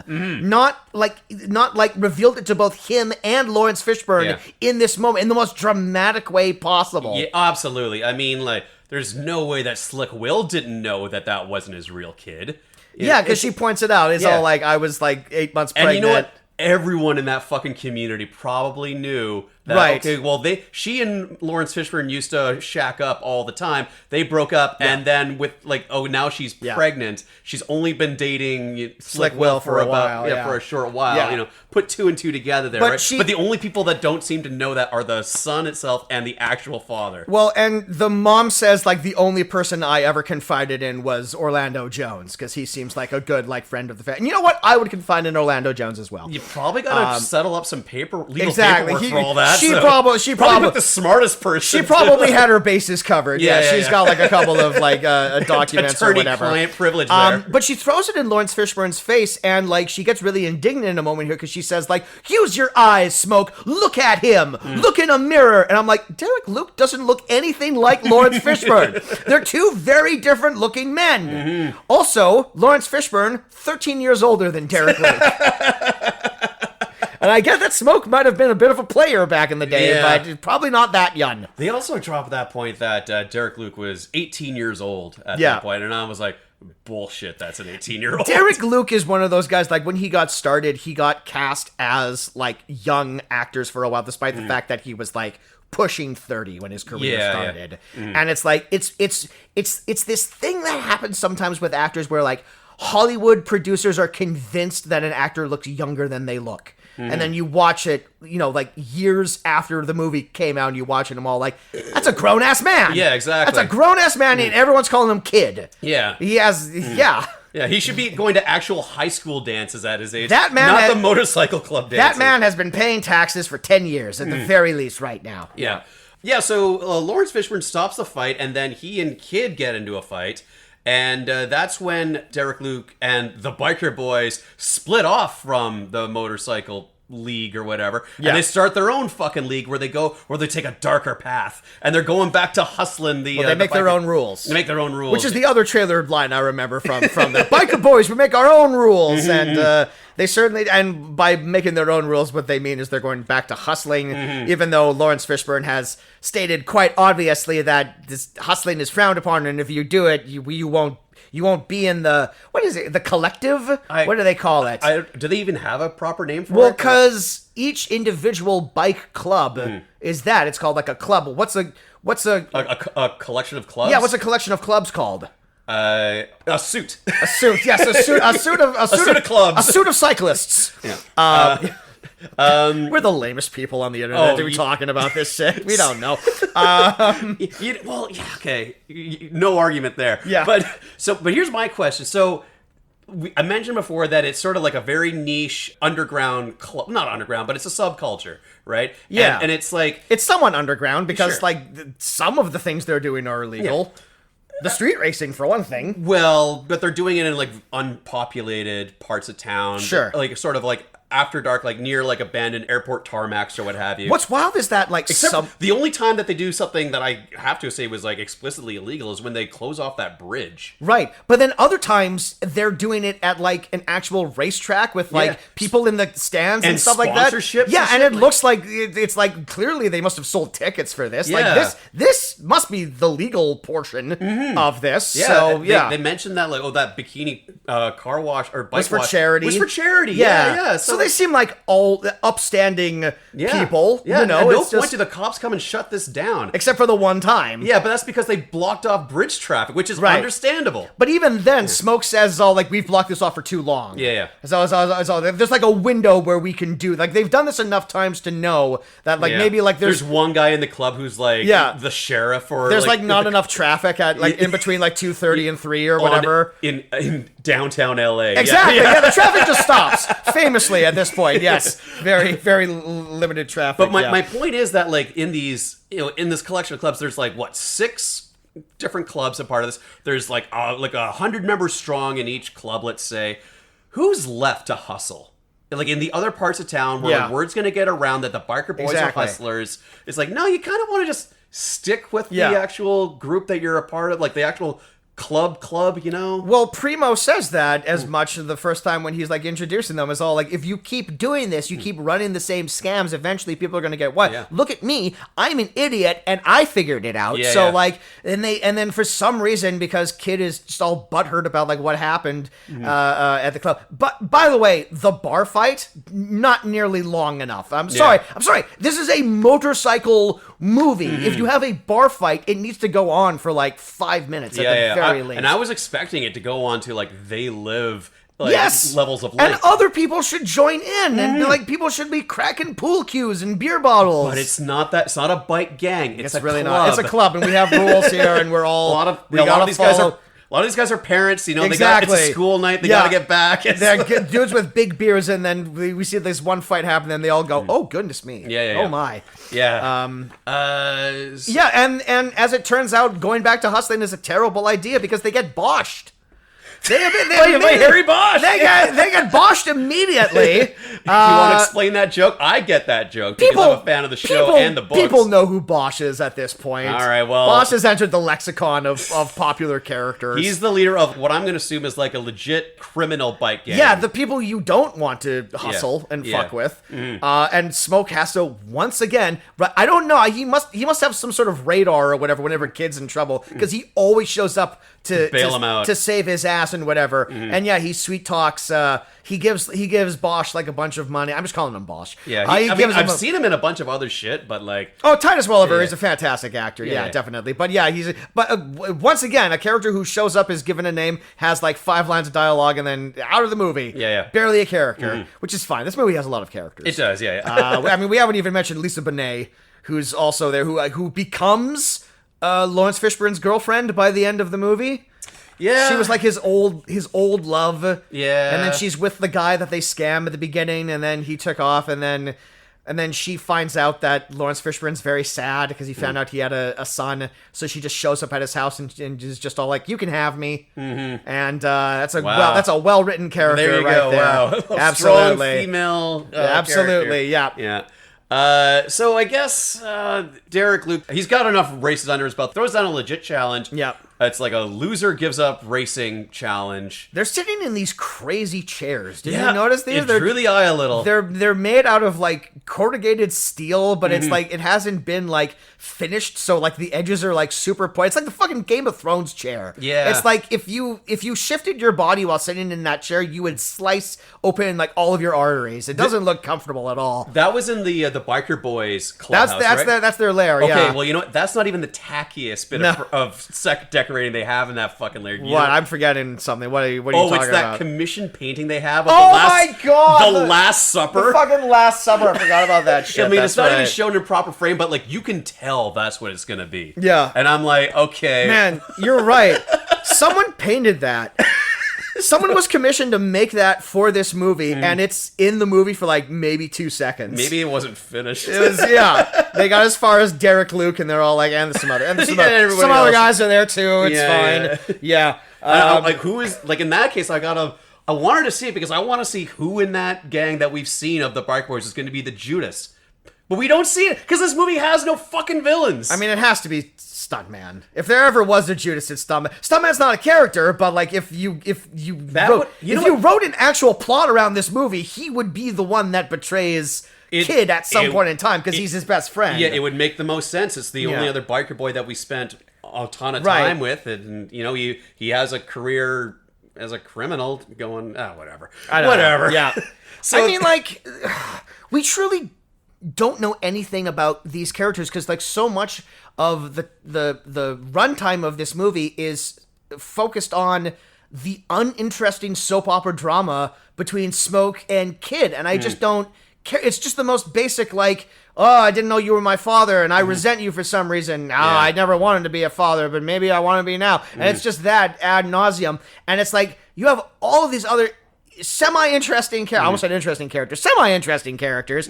Not like revealed it to both him and Laurence Fishburne in this moment, in the most dramatic way possible. Yeah, absolutely. I mean, like, there's no way that Slick Will didn't know that wasn't his real kid. Yeah, because she points it out. It's all like, I was like 8 months pregnant. And you know what? Everyone in that fucking community probably knew that, okay, well, she and Laurence Fishburne used to shack up all the time. They broke up, and then with, like, oh, now she's pregnant. She's only been dating Slick Will for for a short while. Put two and two together there, right? But the only people that don't seem to know that are the son itself and the actual father. Well, and the mom says, like, the only person I ever confided in was Orlando Jones, because he seems like a good, like, friend of the family. And you know what? I would confide in Orlando Jones as well. You probably got to settle up some legal exactly. paperwork for all that. She probably with the smartest person. She probably had her bases covered. She's got like a couple of like documents or whatever. Attorney-client privilege there. But she throws it in Laurence Fishburne's face, and like she gets really indignant in a moment here because she says like, "Use your eyes, Smoke. Look at him. Look in a mirror." And I'm like, Derek Luke doesn't look anything like Laurence Fishburne. They're two very different looking men. Also, Laurence Fishburne, 13 years older than Derek Luke. And I get that Smoke might have been a bit of a player back in the day, but probably not that young. They also dropped that point that Derek Luke was 18 years old at that point, and I was like, bullshit, that's an 18-year-old. Derek Luke is one of those guys, like, when he got started, he got cast as, like, young actors for a while, despite the fact that he was, like, pushing 30 when his career started. And it's like, it's this thing that happens sometimes with actors where, like, Hollywood producers are convinced that an actor looks younger than they look. and then you watch it, like years after the movie came out, and you watch it, and I'm all like, that's a grown ass man. Yeah, exactly. That's a grown ass man, and everyone's calling him kid. Yeah. He has, Yeah, he should be going to actual high school dances at his age. That man not the motorcycle club dances. That man has been paying taxes for 10 years, at the very least right now. Yeah. Yeah, so Laurence Fishburne stops the fight, and then he and Kid get into a fight. And that's when Derek Luke and the biker boys split off from the motorcycle league or whatever, and they start their own fucking league where they take a darker path, and they're going back to hustling the. They make their own rules. They make their own rules, which is the other trailer line I remember from the biker boys. We make our own rules, and they certainly. And by making their own rules, what they mean is they're going back to hustling, even though Laurence Fishburne has stated quite obviously that this hustling is frowned upon, and if you do it, you won't. You won't be in the, what is it, the collective? What do they call it? Do they even have a proper name for it? Well, because each individual bike club is that. It's called like a club. What's a collection of clubs? Yeah, what's a collection of clubs called? A suit. A suit, yes, a suit of clubs. A suit of cyclists. Yeah. We're the lamest people on the internet to be talking about this shit. We don't know. Okay. No argument there. Yeah. But here's my question. So I mentioned before that it's sort of like a very niche underground club, not underground, but it's a subculture, right? Yeah. And it's like, it's somewhat underground because Sure. like some of the things they're doing are illegal. Yeah. The street racing, for one thing. well, but they're doing it in like unpopulated parts of town. Sure. Like sort of like after dark, like near like abandoned airport tarmacs or what have you. What's wild is that like Except the only time that they do something that I have to say was like explicitly illegal is when they close off that bridge. Right, but then other times they're doing it at like an actual racetrack with like people in the stands and stuff like that. Sponsorships. Yeah, and it looks like it's like clearly they must have sold tickets for this. Yeah. Like this must be the legal portion of this. Yeah, so they mentioned that like that bikini car wash or bike was for wash charity. was for charity. Yeah. So they seem like all upstanding people. Yeah, You know, at no it's point just do the cops come and shut this down. except for the one time. Yeah, but that's because they blocked off bridge traffic, which is Right. understandable. But even then, Smoke says, "Oh, like we've blocked this off for too long." Yeah. So there's like a window where we can do like they've done this enough times to know that like Yeah. maybe like there's one guy in the club who's like the sheriff or there's like not enough traffic at like in between like 2:30 and 3 or whatever. in downtown LA. Exactly. Yeah, the traffic just stops famously at this point. Yes, very limited traffic. But my point is that like in these in this collection of clubs, there's like 6 different clubs a part of this. There's like 100 members strong in each club. Let's say, who's left to hustle? Like in the other parts of town where word's going to get around that the biker boys are hustlers. It's like, no, you kind of want to just stick with the actual group that you're a part of, like the actual club, Well, Primo says that as much the first time when he's like introducing them is all like, if you keep doing this, you keep running the same scams, eventually people are going to get what? Yeah. Look at me, I'm an idiot and I figured it out. Yeah, so yeah. like, and then for some reason, because Kid is just all butthurt about like what happened at the club. But by the way, the bar fight, not nearly long enough. I'm sorry. This is a motorcycle movie. If you have a bar fight, it needs to go on for like 5 minutes at the very least. And I was expecting it to go on to like They Live yes, levels of and length. other people should join in, and like people should be cracking pool cues and beer bottles. But it's not that. It's not a bike gang. It's a really club. not. It's a club, and we have rules here, and we're all A lot of these guys are. A lot of these guys are parents, Exactly. it's a school night, they gotta get back. They're dudes with big beers, and then we see this one fight happen, and they all go, "Oh goodness me! Yeah. Oh my!" Yeah. Yeah, and as it turns out, going back to hustling is a terrible idea because they get boshed. They Harry Bosch. They get boshed immediately. You want to explain that joke? I get that joke because I'm a fan of the show and the books. People know who Bosch is at this point. All right, well, Bosch has entered the lexicon of popular characters. He's the leader of what I'm going to assume is like a legit criminal bike gang. Yeah, the people you don't want to hustle and fuck with. And Smoke has to once again. I don't know. He must have some sort of radar or whatever whenever Kid's in trouble because he always shows up to bail him out, to save his ass assassin, whatever. And yeah, he sweet talks. He gives Bosch like a bunch of money. I'm just calling him Bosch. Yeah, I've seen him in a bunch of other shit, but like, oh, Titus Welliver Yeah. is a fantastic actor. Yeah, Yeah. definitely. But yeah, once again, a character who shows up is given a name, has like 5 lines of dialogue, and then out of the movie. Yeah. Barely a character, which is fine. This movie has a lot of characters. it does. Yeah. I mean, we haven't even mentioned Lisa Bonet, who's also there, who becomes Laurence Fishburne's girlfriend by the end of the movie. Yeah. She was like his old love. Yeah. And then she's with the guy that they scam at the beginning, and then he took off, and then she finds out that Laurence Fishburne's very sad because he found out he had a son. So she just shows up at his house and is just all like, "You can have me." Mm-hmm. And that's a well written character there you right go. there. Wow. Absolutely. Strong female. Absolutely. Character. Yeah. Yeah. So I guess Derek Luke, he's got enough races under his belt. Throws down a legit challenge. Yep. It's like a loser gives up racing challenge. They're sitting in these crazy chairs. Did you notice these? It drew the eye a little. They're made out of like corrugated steel, but Mm-hmm. it's like it hasn't been like finished, so like the edges are like super pointy. It's like the fucking Game of Thrones chair. Yeah. It's like if you shifted your body while sitting in that chair, you would slice open like all of your arteries. It doesn't look comfortable at all. That was in the Biker Boys clubhouse, right? That's their lair. Okay, yeah. well, you know what? That's not even the tackiest bit of decorating they have in that fucking lair. What? I'm forgetting something. What are you talking Oh, about? it's that commission painting they have of my God! The Last Supper. The fucking Last Supper. I forgot about that shit. I mean, That's it's not even right. shown in proper frame, but like you can tell that's what it's gonna be. Yeah. And I'm like, okay. Man, you're right. Someone painted that. Someone was commissioned to make that for this movie, and it's in the movie for like maybe 2 seconds. Maybe it wasn't finished. It was, yeah. They got as far as Derek Luke, and they're all like, and there's some other, Yeah, everybody some other else. guys are there too. It's Yeah, fine. Yeah. I'm like, who is like in that case? I wanted to see it because I want to see who in that gang that we've seen of the Biker Boys is going to be the Judas, but we don't see it because this movie has no fucking villains. I mean, it has to be Stuntman. If there ever was a Judas, it's Stuntman. Stuntman's not a character, but like if you wrote an actual plot around this movie, he would be the one that betrays Kid at some point in time because he's his best friend. Yeah, it would make the most sense. It's the only Yeah. other biker boy that we spent a ton of Right. time with, and you know, he has a career as a criminal going. Whatever. I don't Whatever. know. Yeah. So I mean, like, we truly don't know anything about these characters because, like, so much of the runtime of this movie is focused on the uninteresting soap opera drama between Smoke and Kid, and I just don't care. It's just the most basic, like, oh, I didn't know you were my father, and I resent you for some reason. I never wanted to be a father, but maybe I want to be now. And it's just that ad nauseum. And it's like, you have all of these other semi-interesting characters, I almost said interesting characters, semi-interesting characters,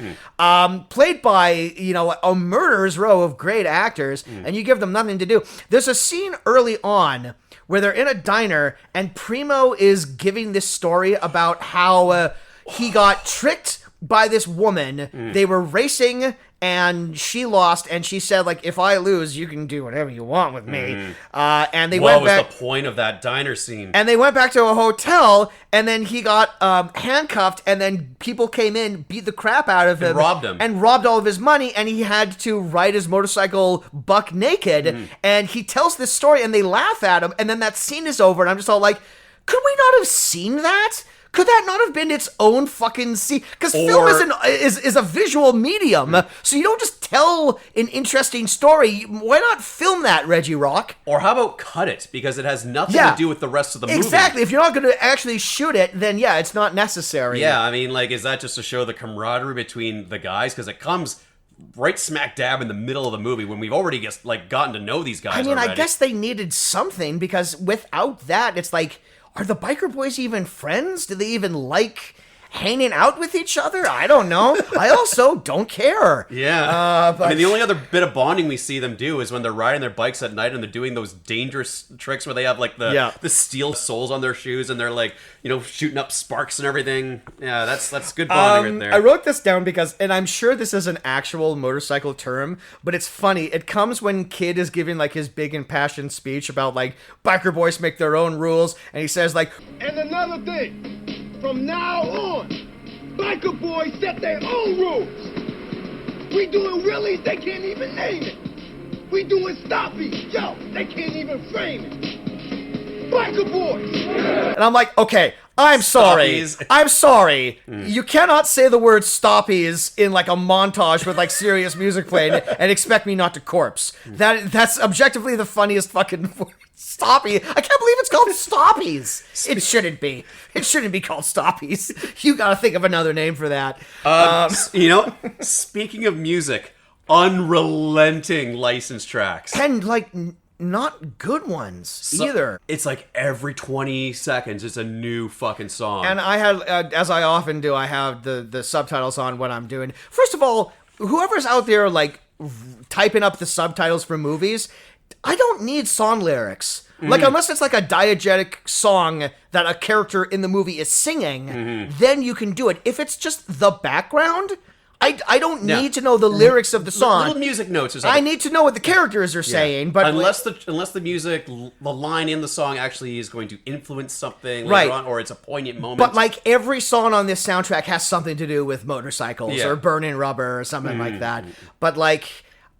played by, you know, a murderer's row of great actors, and you give them nothing to do. There's a scene early on where they're in a diner, and Primo is giving this story about how he got tricked by this woman. They were racing and she lost, and she said, like, if I lose, you can do whatever you want with me. And they went What was back. the point of that diner scene? And they went back to a hotel, and then he got handcuffed, and then people came in, beat the crap out of him. robbed him. And robbed all of his money, and he had to ride his motorcycle buck naked. And he tells this story, and they laugh at him, and then that scene is over, and I'm just all like, could we not have seen that? Could that not have been its own fucking scene? Because film is a visual medium, so you don't just tell an interesting story. Why not film that, Reggie Rock? Or how about cut it? Because it has nothing Yeah. to do with the rest of the movie. Exactly. If you're not going to actually shoot it, then yeah, it's not necessary. Yeah, I mean, like, is that just to show the camaraderie between the guys? Because it comes right smack dab in the middle of the movie when we've already just, like, gotten to know these guys I mean, already. I guess they needed something because without that, it's like, are the Biker Boys even friends? Do they even like hanging out with each other? I don't know. I also don't care. Yeah. but- I mean, the only other bit of bonding we see them do is when they're riding their bikes at night and they're doing those dangerous tricks where they have, like, the steel soles on their shoes and they're, like, you know, shooting up sparks and everything. Yeah, that's good bonding right there. I wrote this down because, and I'm sure this is an actual motorcycle term, but it's funny. It comes when Kid is giving, like, his big impassioned speech about, like, Biker Boys make their own rules, and he says, like, And another thing, from now on, Biker Boys set their own rules. We doing wheelies, they can't even name it. We doing stoppies, yo, they can't even frame it. Biker Boys! And I'm like, okay, I'm sorry. Stoppies. I'm sorry. You cannot say the word stoppies in like a montage with like serious music playing and expect me not to corpse. That's objectively the funniest fucking word. Stoppie. I can't believe it's called stoppies. It shouldn't be. It shouldn't be called stoppies. You gotta think of another name for that. You know, speaking of music, unrelenting license tracks. And like not good ones either. It's like every 20 seconds it's a new fucking song. And I had, as I often do, I have the subtitles on when I'm doing. First of all, whoever's out there like typing up the subtitles for movies, I don't need song lyrics. Like, unless it's like a diegetic song that a character in the movie is singing, then you can do it. If it's just the background, I don't need to know the lyrics of the song. Little music notes or something. I need to know what the characters are saying, but unless the music, the line in the song actually is going to influence something later Right. on, or it's a poignant moment. But like every song on this soundtrack has something to do with motorcycles Yeah. or burning rubber or something like that. But like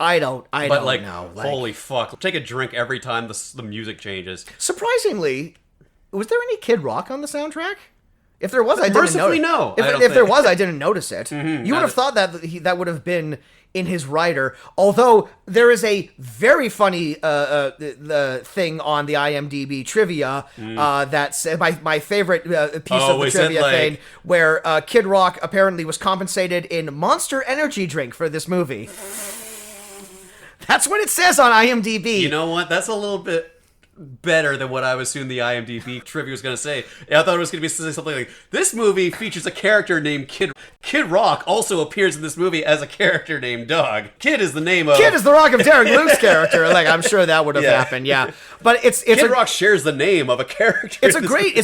I don't know. Like, holy fuck! Take a drink every time the music changes. surprisingly, was there any Kid Rock on the soundtrack? If there was, I didn't Mercifully, notice. no. I don't If there think. was, I didn't notice it. You would have thought that that would have been in his writer. Although there is a very funny the thing on the IMDb trivia that's my favorite piece of the is it trivia like- thing, where Kid Rock apparently was compensated in Monster Energy drink for this movie. That's what it says on IMDb. You know what? That's a little bit better than what I was assuming the IMDb trivia was going to say. I thought it was going to be something like, this movie features a character named Kid. Kid Rock also appears in this movie as a character named Dog. Kid is the name of... Kid is the Rock of Derek Luke's character. Like, I'm sure that would have happened, yeah. But it's Kid a, Rock shares the name of a character. it's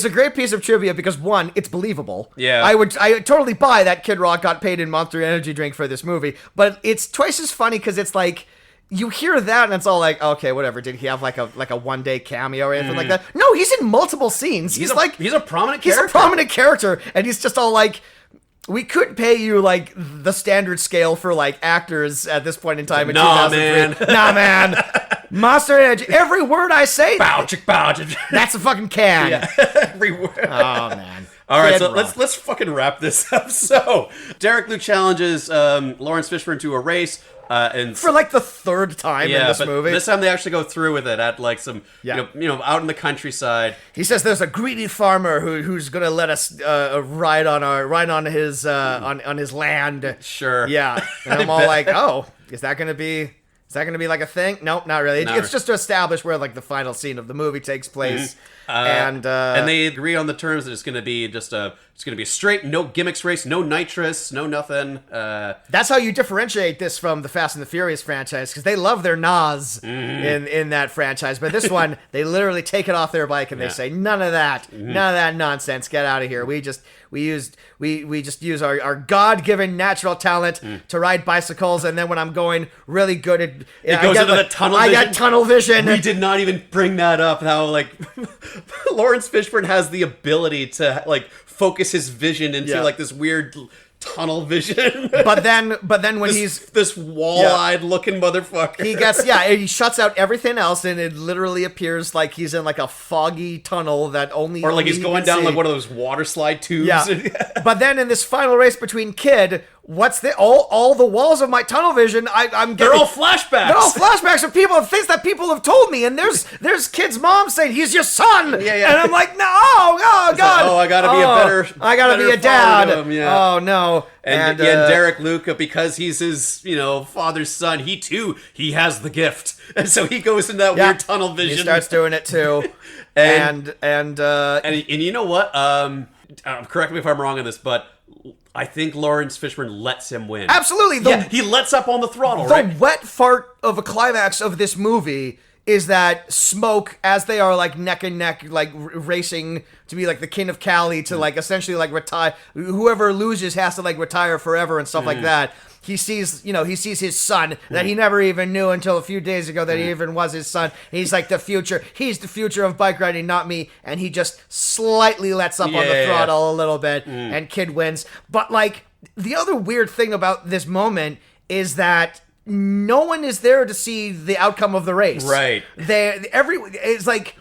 a great piece of trivia because one, it's believable. Yeah. I would totally buy that Kid Rock got paid in Monster Energy drink for this movie, but it's twice as funny because it's like, you hear that and it's all like, okay, whatever. Did he have like a 1-day cameo or anything like that? No, he's in multiple scenes. He's a prominent He's character. a prominent character, and he's just all like, we could pay you like the standard scale for like actors at this point in time in Nah, 2003. Nah, man. Monster Energy. Every word I say, Bow, chick, bow, chick. that's a fucking can. Every word. Oh man. All right, Kid so Rock. let's fucking wrap this up. So, Derek Luke challenges Laurence Fishburne to a race, and for like the third time in this but movie. this time they actually go through with it at like some, you know, out in the countryside. He says there's a greedy farmer who's gonna let us ride on his land. Sure. Yeah, and I'm all like, oh, is that gonna be like a thing? Nope, not really. No. It's just to establish where like the final scene of the movie takes place. And they agree on the terms that it's going to be a straight, no gimmicks race, no nitrous, no nothing. that's how you differentiate this from the Fast and the Furious franchise, because they love their NAS in that franchise. But this one, they literally take it off their bike and they say, none of that nonsense. Get out of here. We just use our God-given natural talent to ride bicycles, and then when I'm going really good, it goes into the tunnel vision. I got tunnel vision. We did not even bring that up. How like Laurence Fishburne has the ability to like focus his vision into like this weird tunnel vision. But then when this wall-eyed looking motherfucker, he shuts out everything else, and it literally appears like he's in like a foggy tunnel that only or like only he's he going can down see. like one of those water slide tubes. Yeah. But then in this final race between Kid, what's all the walls of my tunnel vision? I'm getting, They're all flashbacks. They're all flashbacks of things that people have told me, and there's Kid's mom saying he's your son. Yeah. And I'm like, no, oh God. I gotta be a better. I gotta be a better dad. father to him, yeah. Oh no. And Derek Luke, because he's his, father's son, he has the gift, and so he goes in that weird tunnel vision. He starts doing it too. and you know what? Correct me if I'm wrong on this, but I think Laurence Fishburne lets him win. absolutely. He lets up on the throttle, The right? wet fart of a climax of this movie is that Smoke, as they are like neck and neck, like racing to be like the king of Cali, to like essentially like retire. Whoever loses has to like retire forever and stuff like that. He sees his son that he never even knew until a few days ago that he even was his son. And he's like the future. He's the future of bike riding, not me. And he just slightly lets up on the throttle a little bit, and Kid wins. But like the other weird thing about this moment is that no one is there to see the outcome of the race. Right. It's like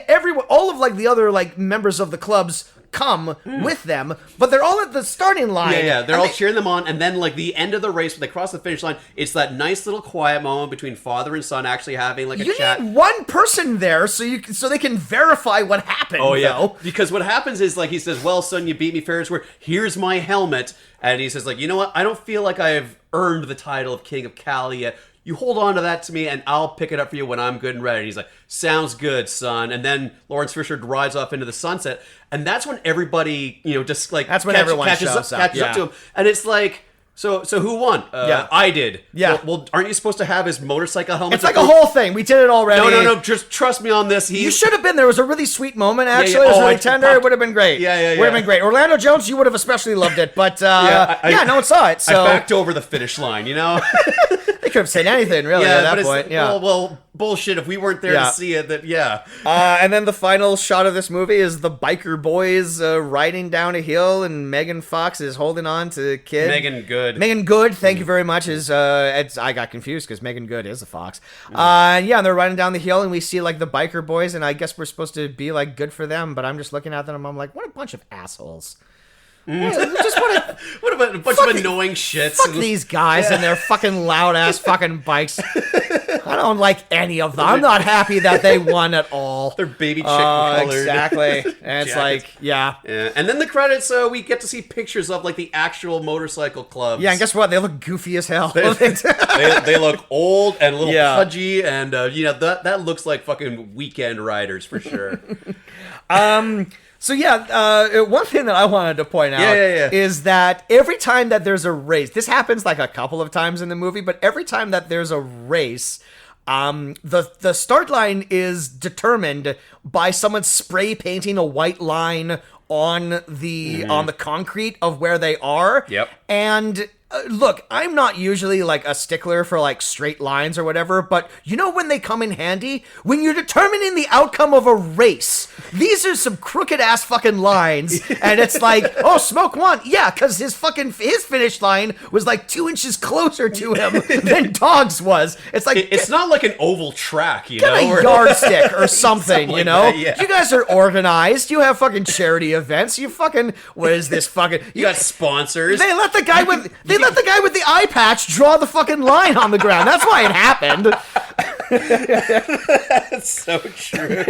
everyone, all of like the other like members of the clubs come with them, but they're all at the starting line. Yeah, they're all cheering them on, and then like the end of the race, when they cross the finish line, it's that nice little quiet moment between father and son actually having like a chat. You need one person there so they can verify what happened. Oh yeah, though. Because what happens is like he says, "Well, son, you beat me fair and square. Here's my helmet," and he says like, "You know what? I don't feel like I've earned the title of King of Cali yet. You hold on to that to me, and I'll pick it up for you when I'm good and ready." And he's like, "Sounds good, son." And then Laurence Fishburne rides off into the sunset, and that's when everybody, just like that's when everyone catches up to him, and it's like. So who won? I did. Yeah. Well, aren't you supposed to have his motorcycle helmet? It's like a whole thing. We did it already. No. Just trust me on this. You should have been there. It was a really sweet moment, actually. It was really tender. It would have been great. Yeah. Would have been great. Orlando Jones, you would have especially loved it. But, no one saw it. So I backed over the finish line, They could have said anything, really, at that point. Well, bullshit. If we weren't there to see it, and then the final shot of this movie is the biker boys riding down a hill, and Megan Fox is holding on to the kid. Megan Good, thank you very much. I got confused because Megan Good is a fox. And they're riding down the hill, and we see like the biker boys, and I guess we're supposed to be like good for them, but I'm just looking at them, and I'm like, what a bunch of assholes. Just what about a bunch of annoying shits? Fuck these guys and their fucking loud ass fucking bikes. I don't like any of them. I'm not happy that they won at all. They're baby chick colored. Exactly. And it's like, yeah. And then the credits, we get to see pictures of like the actual motorcycle clubs. Yeah, and guess what? They look goofy as hell. They look old and a little pudgy, and that looks like fucking weekend riders for sure. So one thing that I wanted to point out is that every time that there's a race, this happens like a couple of times in the movie, but every time that there's a race, the start line is determined by someone spray painting a white line on the concrete of where they are. Yep. And look, I'm not usually like a stickler for like straight lines or whatever, but you know when they come in handy? When you're determining the outcome of a race. These are some crooked ass fucking lines, and it's like, oh, Smoke won. Yeah, because his finish line was like 2 inches closer to him than Dog's was. It's like it's not like an oval track, get a yardstick or something, like that, yeah. You guys are organized. You have fucking charity events. You fucking what is this fucking? You got sponsors. They let the guy with the eye patch draw the fucking line on the ground. That's why it happened. That's so true.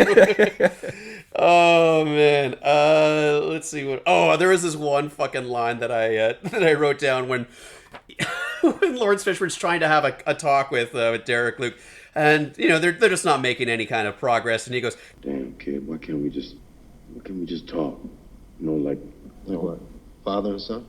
Oh man. Let's see what. Oh, there was this one fucking line that I wrote down when Laurence Fishburne's trying to have a talk with Derek Luke, and they're just not making any kind of progress, and he goes, "Damn kid, why can't we just talk? Like what? Father and son?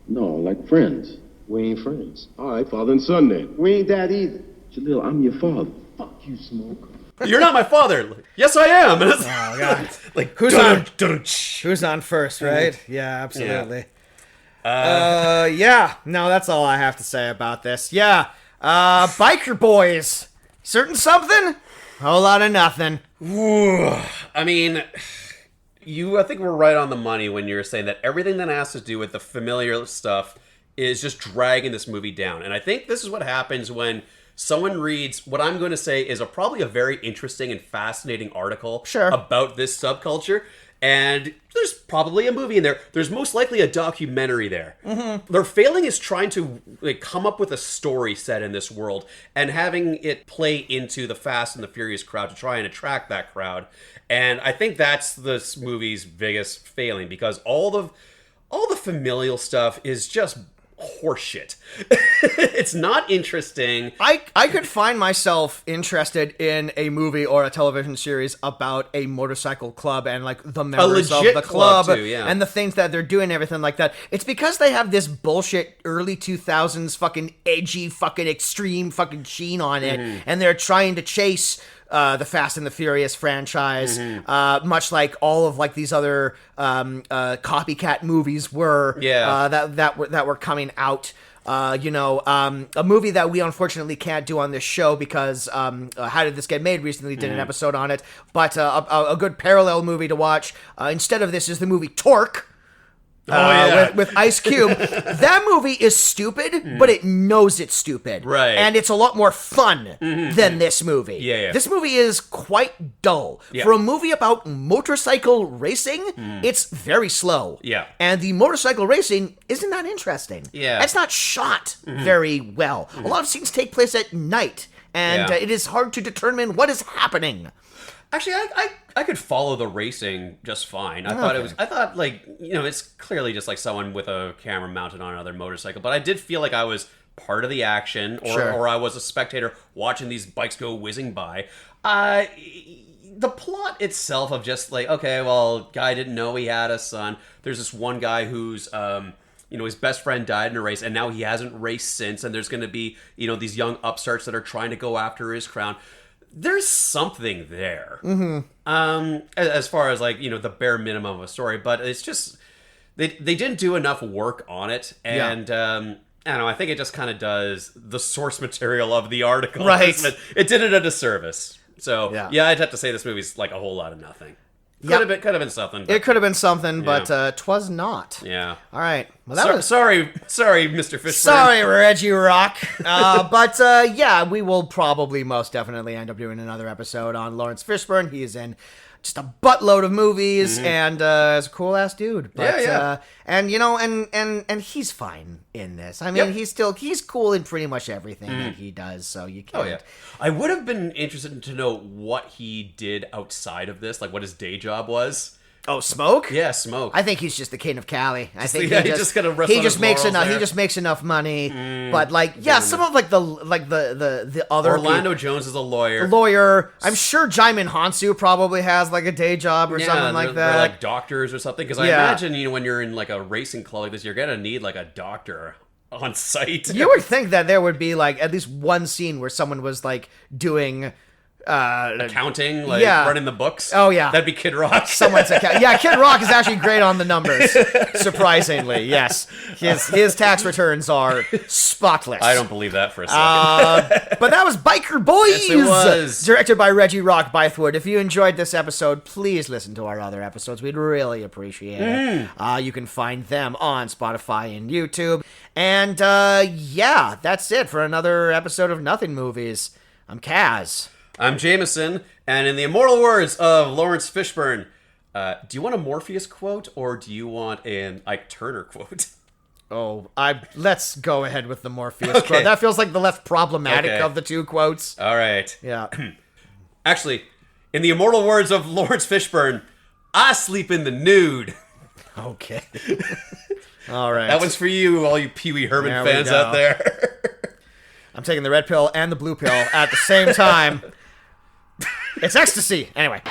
No, like friends. We ain't friends. All right, father and son then. We ain't that either. Jaleel, I'm your father. Fuck you, Smoke. "You're not my father." "Yes, I am." And Oh god. like Who's on first, right? Yeah, absolutely. No, that's all I have to say about this. Biker boys. Certain something? Whole lot of nothing. I mean, I think we're right on the money when you're saying that everything that has to do with the familiar stuff is just dragging this movie down. And I think this is what happens when someone reads what I'm going to say is probably a very interesting and fascinating article about this subculture. And there's probably a movie in there. There's most likely a documentary there. Mm-hmm. Their failing is trying to come up with a story set in this world and having it play into the Fast and the Furious crowd to try and attract that crowd. And I think that's this movie's biggest failing, because all the familial stuff is just horseshit. It's not interesting. I could find myself interested in a movie or a television series about a motorcycle club and like the members of the club too, yeah. and the things that they're doing, everything like that. It's because they have this bullshit early 2000s fucking edgy fucking extreme fucking sheen on it, and they're trying to chase the Fast and the Furious franchise, much like all of like these other copycat movies were that were coming out. A movie that we unfortunately can't do on this show because How Did This Get Made recently did an episode on it, but a good parallel movie to watch instead of this is the movie Torque. with Ice Cube. That movie is stupid, but it knows it's stupid. Right. And it's a lot more fun than this movie. Yeah. This movie is quite dull. Yeah. For a movie about motorcycle racing, it's very slow. Yeah. And the motorcycle racing isn't that interesting. Yeah. It's not shot very well. A lot of scenes take place at night, and Yeah. it is hard to determine what is happening. Actually, I could follow the racing just fine. I thought like, it's clearly just like someone with a camera mounted on another motorcycle, but I did feel like I was part of the action, or I was a spectator watching these bikes go whizzing by. The plot itself of just like, okay, well, guy didn't know he had a son. There's this one guy who's his best friend died in a race, and now he hasn't raced since, and there's going to be, these young upstarts that are trying to go after his crown. There's something there. As far as like, the bare minimum of a story, but it's just they didn't do enough work on it, and I don't know, I think it just kind of does the source material of the article. Right. It did it a disservice. So yeah, I'd have to say this movie's like a whole lot of nothing. Could have been something. But, it could have been something, but 'twas not. Yeah. All right. Well, that was sorry, Mr. Fishburne. sorry, Reggie Rock. But we will probably most definitely end up doing another episode on Laurence Fishburne. He is in just a buttload of movies, and is a cool ass dude. But, and and he's fine in this. I mean, he's cool in pretty much everything that he does. So you can't. Oh yeah. I would have been interested to know what he did outside of this, like what his day job was. Oh, Smoke? Yeah, Smoke. I think he's just the king of Cali. I think he just kind of rests on his makes laurels enough. there. He just makes enough money. But some of the other Orlando Jones is a lawyer. Lawyer. I'm sure Jaimin Hansu probably has like a day job or something like that. They're like doctors or something. Because I imagine when you're in like a racing club like this, you're gonna need like a doctor on site. You would think that there would be like at least one scene where someone was like doing accounting, like running the books. Oh yeah, that'd be Kid Rock. Someone's Kid Rock is actually great on the numbers. Surprisingly, yes, his tax returns are spotless. I don't believe that for a second. But that was Biker Boys. Yes, it was. Directed by Reggie Rock Bythewood. If you enjoyed this episode, please listen to our other episodes. We'd really appreciate it. You can find them on Spotify and YouTube. And that's it for another episode of Nothing Movies. I'm Kaz. I'm Jameson, and in the immortal words of Laurence Fishburne, do you want a Morpheus quote, or do you want an Ike Turner quote? Oh, let's go ahead with the Morpheus quote. That feels like the less problematic of the two quotes. All right. Yeah. Actually, in the immortal words of Laurence Fishburne, I sleep in the nude. Okay. All right. That one's for you, all you Pee Wee Herman fans out there. I'm taking the red pill and the blue pill at the same time. It's ecstasy. Anyway.